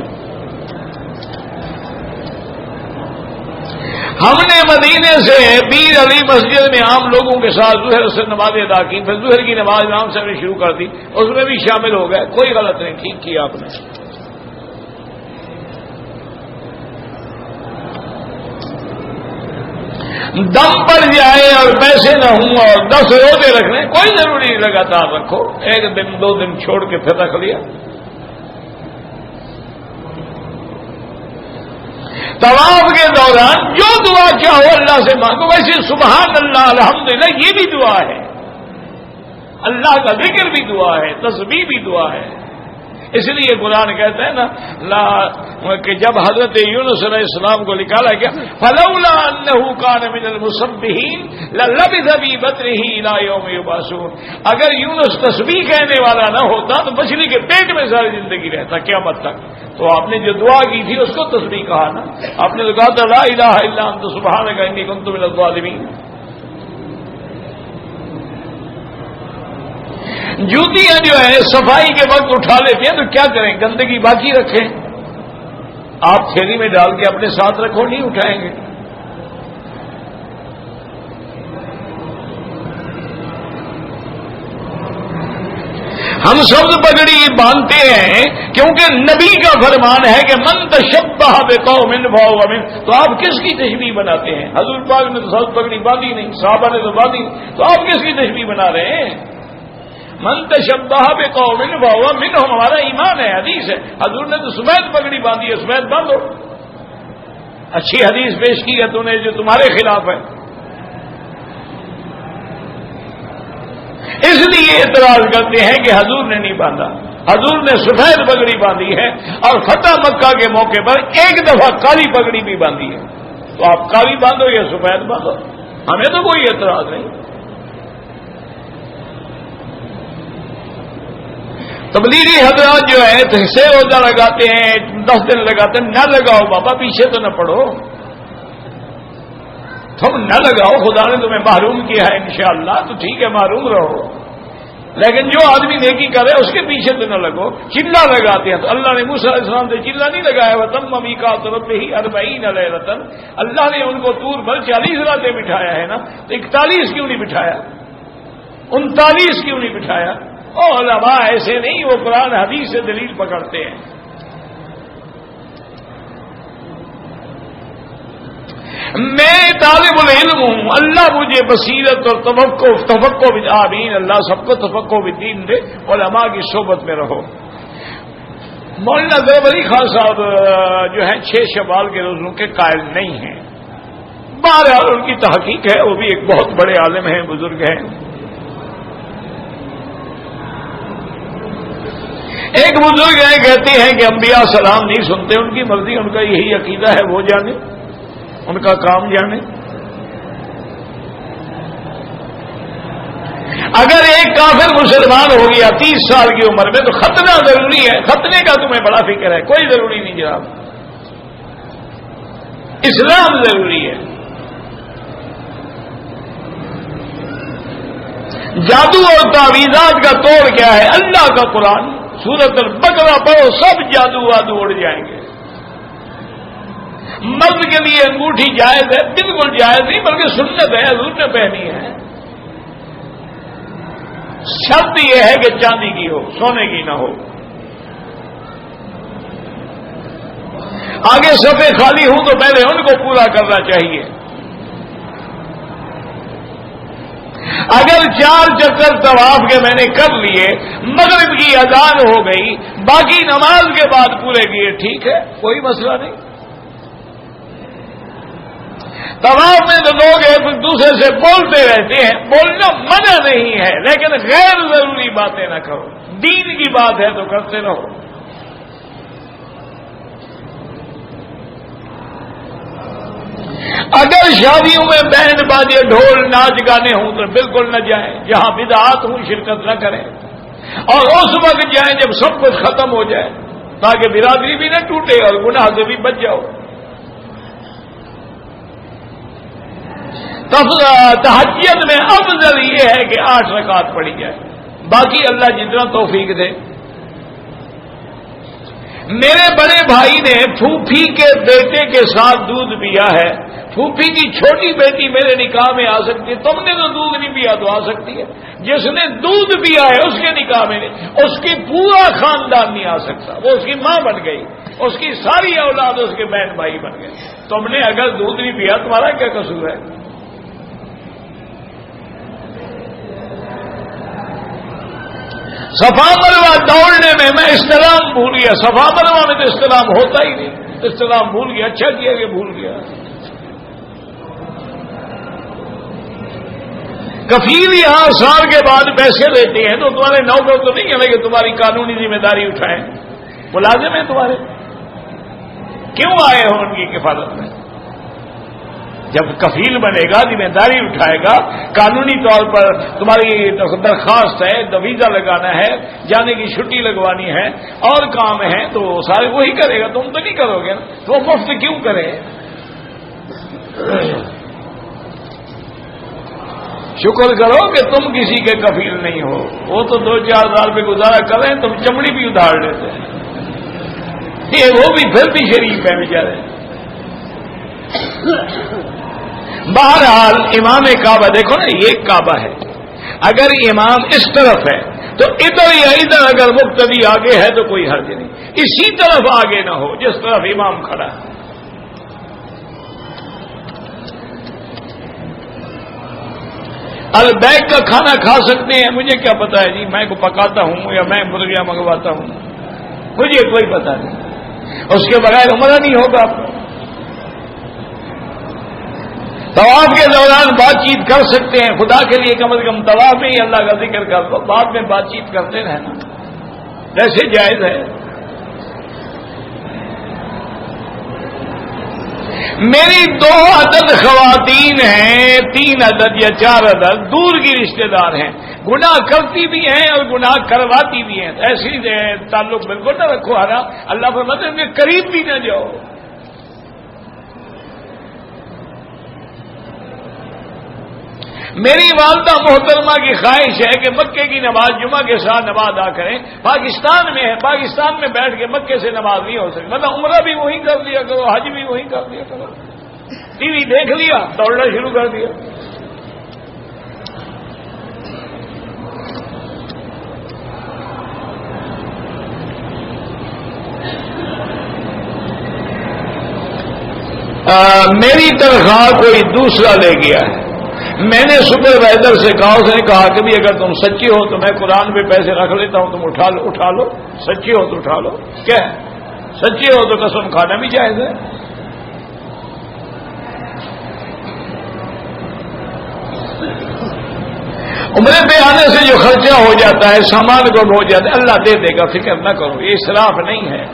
ہم نے مدینے سے پیر علی مسجد میں عام لوگوں کے ساتھ ظہر سے نماز ادا کی, پھر ظہر کی نماز امام سے شروع کر دی, اس میں بھی شامل ہو گئے. کوئی غلط نہیں, ٹھیک کیا آپ نے. دم پڑ جائے اور پیسے نہ ہوں اور 10 روزے رکھنے, کوئی ضروری نہیں, لگاتار رکھو. 1 دن 2 دن چھوڑ کے پھر رکھ لیا. طواف کے دوران جو دعا چاہو اللہ سے مانگو. ویسے سبحان اللہ, الحمدللہ, یہ بھی دعا ہے. اللہ کا ذکر بھی دعا ہے, تسبیح بھی دعا ہے. اس لیے قرآن کہتا ہے نا کہ جب حضرت یونس علیہ السلام کو نکالا گیا, فلولا انه كان من المسبحين للبث في بطنه الى يوم يبعثون, اگر یونس تسبیح کہنے والا نہ ہوتا تو مچھلی کے پیٹ میں ساری زندگی رہتا قیامت تک. تو آپ نے جو دعا کی تھی اس کو تسبیح کہا نا. آپ نے تو کہا تھا لا الہ الا انت سبحانک انی کنت من الظالمین. جوتیاں جو ہے صفائی کے وقت اٹھا لیتے ہیں تو کیا کریں, گندگی باقی رکھیں. آپ تھیلی میں ڈال کے اپنے ساتھ رکھو, نہیں اٹھائیں گے. ہم سب پگڑی باندھتے ہیں کیونکہ نبی کا فرمان ہے کہ من تشبہ بقوم فہو منہ. تو آپ کس کی تشبیہ بناتے ہیں؟ حضور پاک نے تو سب پگڑی باندھی نہیں, صحابہ نے تو باندھی نہیں, تو آپ کس کی تشبیہ بنا رہے ہیں؟ من تشبہ بقوم فہو منہ, ہمارا ایمان ہے, حدیث ہے. حضور نے تو سفید پگڑی باندھی ہے, سفید باندھو. اچھی حدیث پیش کی ہے تو نے جو تمہارے خلاف ہے. اس لیے اعتراض کرتے ہیں کہ حضور نے نہیں باندھا. حضور نے سفید پگڑی باندھی ہے اور فتح مکہ کے موقع پر ایک دفعہ کالی پگڑی بھی باندھی ہے. تو آپ کالی باندھو یا سفید باندھو, ہمیں تو کوئی اعتراض نہیں. تبلیغی حضرات جو ہے سے روزہ لگاتے ہیں, 10 دن لگاتے ہیں. نہ لگاؤ بابا, پیچھے تو نہ پڑو. تم نہ لگاؤ, خدا نے تمہیں محروم کیا ہے انشاءاللہ, تو ٹھیک ہے محروم رہو, لیکن جو آدمی نیکی کرے اس کے پیچھے تو نہ لگو. چلا لگاتے ہیں تو اللہ نے موسیٰ علیہ السلام سے چلا نہیں لگایا. وَتَمَّ مِيقَاتُ رَبِّهِ 40 لَيْلَةً. اللہ نے ان کو طور پر 40 راتیں بٹھایا ہے نا, تو 41 کیوں نہیں بٹھایا, 39 کیوں نہیں بٹھایا؟ علماء ایسے نہیں, وہ قرآن حدیث سے دلیل پکڑتے ہیں. میں طالب العلم ہوں, اللہ مجھے بصیرت اور تفقہ آمین, اللہ سب کو تفقہ بالدین دے. علماء کی صحبت میں رہو. مولانا ضرب علی خان صاحب جو ہیں 6 شوال کے روزوں کے قائل نہیں ہیں. بہرحال ان کی تحقیق ہے, وہ بھی ایک بہت بڑے عالم ہیں, بزرگ ہیں. ایک بزرگ ہیں کہتے ہیں کہ انبیاء سلام نہیں سنتے, ان کی مرضی, ان کا یہی عقیدہ ہے, وہ جانے, ان کا کام جانے. اگر ایک کافر مسلمان ہو گیا 30 سال کی عمر میں تو ختنہ ضروری ہے. ختنے کا تمہیں بڑا فکر ہے, کوئی ضروری نہیں جناب. اسلام ضروری ہے. جادو اور تعویذات کا توڑ کیا ہے؟ اللہ کا قرآن. سورۃ البقرہ پڑھو, سب جادو وادو اڑ جائیں گے. مرد کے لیے انگوٹھی جائز ہے, بالکل جائز نہیں بلکہ سنت ہے, حضور نے پہنی ہے. شرط یہ ہے کہ چاندی کی ہو, سونے کی نہ ہو. آگے صفحے خالی ہوں تو پہلے ان کو پورا کرنا چاہیے. اگر 4 چکر طواف کے میں نے کر لیے, مغرب کی اذان ہو گئی, باقی نماز کے بعد پورے کیے, ٹھیک ہے, کوئی مسئلہ نہیں. طواف میں تو لوگ ایک دوسرے سے بولتے رہتے ہیں, بولنا منع نہیں ہے, لیکن غیر ضروری باتیں نہ کرو. دین کی بات ہے تو کرتے رہو. اگر شادیوں میں بینڈ باجے ڈھول ناچ گانے ہوں تو بالکل نہ جائیں, جہاں بدعات ہوں شرکت نہ کریں, اور اس وقت جائیں جب سب کچھ ختم ہو جائے, تاکہ برادری بھی نہ ٹوٹے اور گناہ سے بھی بچ جاؤ. تہجد میں افضل یہ ہے کہ 8 رکعت پڑھی جائے, باقی اللہ جتنا توفیق دے. میرے بڑے بھائی نے پھوپھی کے بیٹے کے ساتھ دودھ پیا ہے. پھوپھی کی چھوٹی بیٹی میرے نکاح میں آ سکتی ہے, تم نے تو دودھ نہیں پیا تو آ سکتی ہے. جس نے دودھ پیا ہے اس کے نکاح میں نہیں, اس کی پورا خاندان نہیں آ سکتا. وہ اس کی ماں بن گئی, اس کی ساری اولاد اس کے بہن بھائی بن گئے. تم نے اگر دودھ نہیں پیا تمہارا کیا قصور ہے؟ صفا مروا دوڑنے میں استلام بھول گیا. صفا مروا میں تو استلام ہوتا ہی نہیں, استلام بھول گیا. اچھا کیا کہ بھول گیا. کفیل یہاں سال کے بعد پیسے لیتے ہیں تو تمہارے نوکر تو نہیں ہے کہ تمہاری قانونی ذمہ داری اٹھائیں. ملازم ہیں تمہارے, کیوں آئے ہو ان کی کفالت میں؟ جب کفیل بنے گا, ذمہ داری اٹھائے گا, قانونی طور پر تمہاری درخواست ہے, ویزا لگانا ہے, جانے کی چھٹی لگوانی ہے, اور کام ہے, تو سارے وہی کرے گا, تم تو نہیں کرو گے نا. تو وہ مفت کیوں کرے؟ شکر کرو کہ تم کسی کے کفیل نہیں ہو. وہ تو 2-4 ہزار روپے گزارا کریں, تم چمڑی بھی ادھار لیتے ہیں. یہ وہ بھی پھر بھی شریف ہے بیچارے. بہرحال امام کعبہ دیکھو نا, یہ کعبہ ہے. اگر امام اس طرف ہے تو ادھر یا ادھر اگر مقتدی آگے ہے تو کوئی حرج نہیں. اسی طرف آگے نہ ہو جس طرف امام کھڑا ہے. البیک کا کھانا کھا سکتے ہیں, مجھے کیا پتا ہے جی, میں کو پکاتا ہوں یا میں مرغیاں منگواتا ہوں, مجھے کوئی پتا نہیں. اس کے بغیر عمرہ نہیں ہوگا. طواف کے دوران بات چیت کر سکتے ہیں, خدا کے لیے کم از کم طواف میں ہی اللہ کا ذکر کر دو, بعد میں بات چیت کرتے رہنا جیسے جائز ہے. میری 2 عدد خواتین ہیں, 3 عدد یا 4 عدد دور کی رشتہ دار ہیں, گناہ کرتی بھی ہیں اور گناہ کرواتی بھی ہیں. ایسی تعلق بالکل نہ رکھو. اللہ فرماتے ہیں ان کے قریب بھی نہ جاؤ. میری والدہ محترمہ کی خواہش ہے کہ مکے کی نماز جمعہ کے ساتھ نماز ادا کریں. پاکستان میں ہے, پاکستان میں بیٹھ کے مکے سے نماز نہیں ہو سکتی. مطلب عمرہ بھی وہیں کر لیا کرو, حج بھی وہیں کر لیا کرو. ٹی وی دیکھ لیا, دوڑنا شروع کر دیا. میری تنخواہ کوئی دوسرا لے گیا ہے. میں نے سپروائزر سے کہا, اس نے کہا کہ بھی اگر تم سچی ہو تو میں قرآن پہ پیسے رکھ لیتا ہوں, تم اٹھا لو. سچی ہو تو اٹھا لو. کیا سچی ہو تو قسم کھانا بھی جائز ہے. عمرے پہ آنے سے جو خرچہ ہو جاتا ہے, سامان کو ہو جاتا ہے, اللہ دے دے گا, فکر نہ کرو. یہ اسراف نہیں ہے.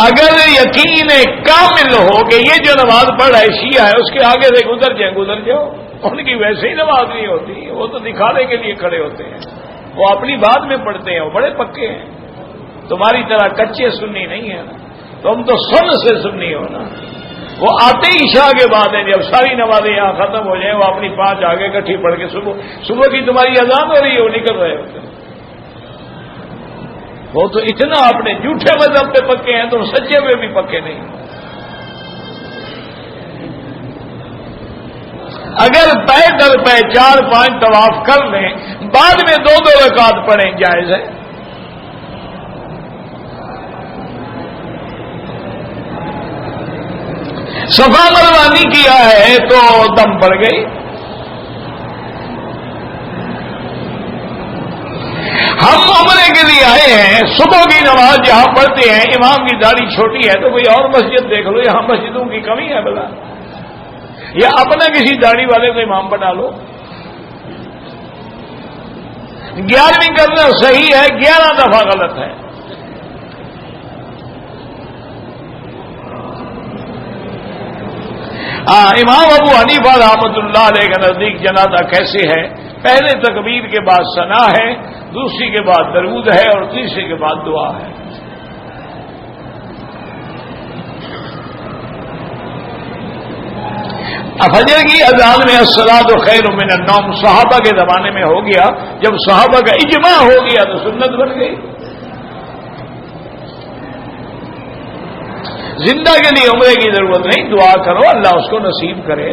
اگر یقین کامل ہو کہ یہ جو نماز پڑھ رہا ہے شیعہ ہے, اس کے آگے سے گزر جاؤ. ان کی ویسے ہی نماز نہیں ہوتی, وہ تو دکھانے کے لیے کھڑے ہوتے ہیں. وہ اپنی بات میں پڑھتے ہیں, وہ بڑے پکے ہیں. تمہاری طرح کچے سنی نہیں ہے نا, تم تو سن سے سنی ہو نا. وہ آتے ہی عشاء کے بعد ہیں, جب ساری نمازیں یہاں ختم ہو جائیں, وہ اپنی 5 آگے اکٹھی پڑھ کے صبح کی تمہاری اذان ہو رہی ہے, وہ نکل رہے ہوتے ہیں. وہ تو اتنا اپنے جھوٹے مذہب پہ پکے ہیں, تم سچے پہ بھی پکے نہیں. اگر پے در پے 4-5 طواف کر لیں, بعد میں 2 رکعت پڑھیں, جائز ہے. صفا مروا نہیں کیا ہے تو دم پڑ گئی. ہم عمرے کے لیے آئے ہیں, صبح کی نماز جہاں پڑھتے ہیں امام کی داڑھی چھوٹی ہے تو کوئی اور مسجد دیکھ لو. یہاں مسجدوں کی کمی ہے بلا, یا اپنا کسی داڑھی والے کو امام بنا لو. 11ویں کرنا صحیح ہے, 11 دفعہ غلط ہے. امام ابو حنیفہ رحمۃ اللہ علیہ کے نزدیک جنازہ کیسے ہے؟ پہلے تکبیر کے بعد ثنا ہے, دوسری کے بعد درود ہے, اور تیسری کے بعد دعا ہے. فجر کی اذان میں الصلاۃ خیر من النوم صحابہ کے زمانے میں ہو گیا. جب صحابہ کا اجماع ہو گیا تو سنت بن گئی. زندہ کے لیے عمرے کی ضرورت نہیں, دعا کرو اللہ اس کو نصیب کرے.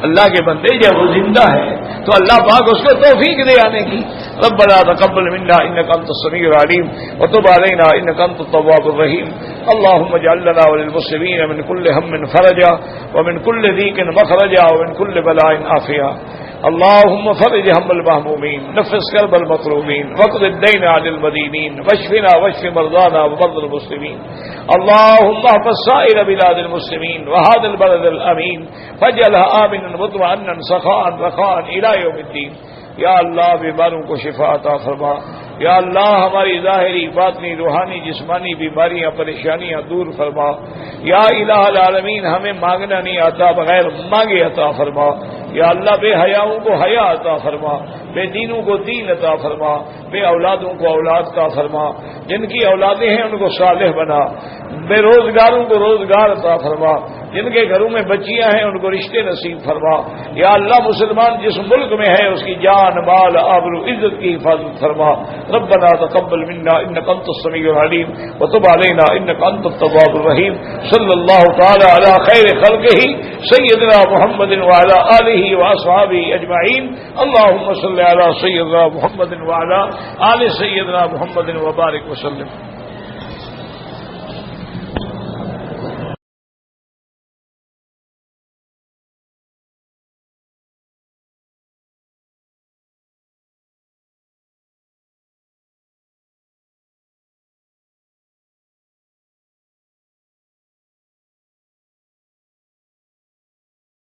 اللہ کے بندے جب وہ زندہ ہے تو اللہ پاک اس کو توفیق دے آنے کی. ربنا تقبل منا انك انت السميع العليم وتب علينا انك انت التواب الرحيم. اللهم اجعل لنا وللمسلمين من كل هم فرجا ومن كل ضيق مخرجا ومن كل بلاء عافيا. اللهم فرج هم المهمومين, نفس كرب المكروبين, واقض الدين عن المدينين, واشفنا واشف مرضانا ومرضى المسلمين. اللهم احفظ سائر بلاد المسلمين وهذا البلد الامين فاجعلها امنا مطمئنا سخاء رخاء الى يوم الدين. یا اللہ بیماروں کو شفا عطا فرما. یا اللہ ہماری ظاہری باطنی روحانی جسمانی بیماریاں پریشانیاں دور فرما. یا الہ العالمین ہمیں مانگنا نہیں آتا, بغیر مانگے عطا فرما. یا اللہ بے حیاؤں کو حیا عطا فرما, بے دینوں کو دین عطا فرما, بے اولادوں کو اولاد عطا فرما, جن کی اولادیں ہیں ان کو صالح بنا, بے روزگاروں کو روزگار عطا فرما, جن کے گھروں میں بچیاں ہیں ان کو رشتے نصیب فرما. یا اللہ مسلمان جس ملک میں ہے اس کی جان مال آبرو عزت کی حفاظت فرما. ربنا تقبل منا انك انت السميع العليم وتب علينا انك انت التواب الرحيم. صلی اللہ تعالی علی خیر خلقہ سیدنا محمد وعلى آلہ واصحابہ اجمعین. اللهم صل علی سیدنا محمد وعلى آل سیدنا محمد وبارک وسلم.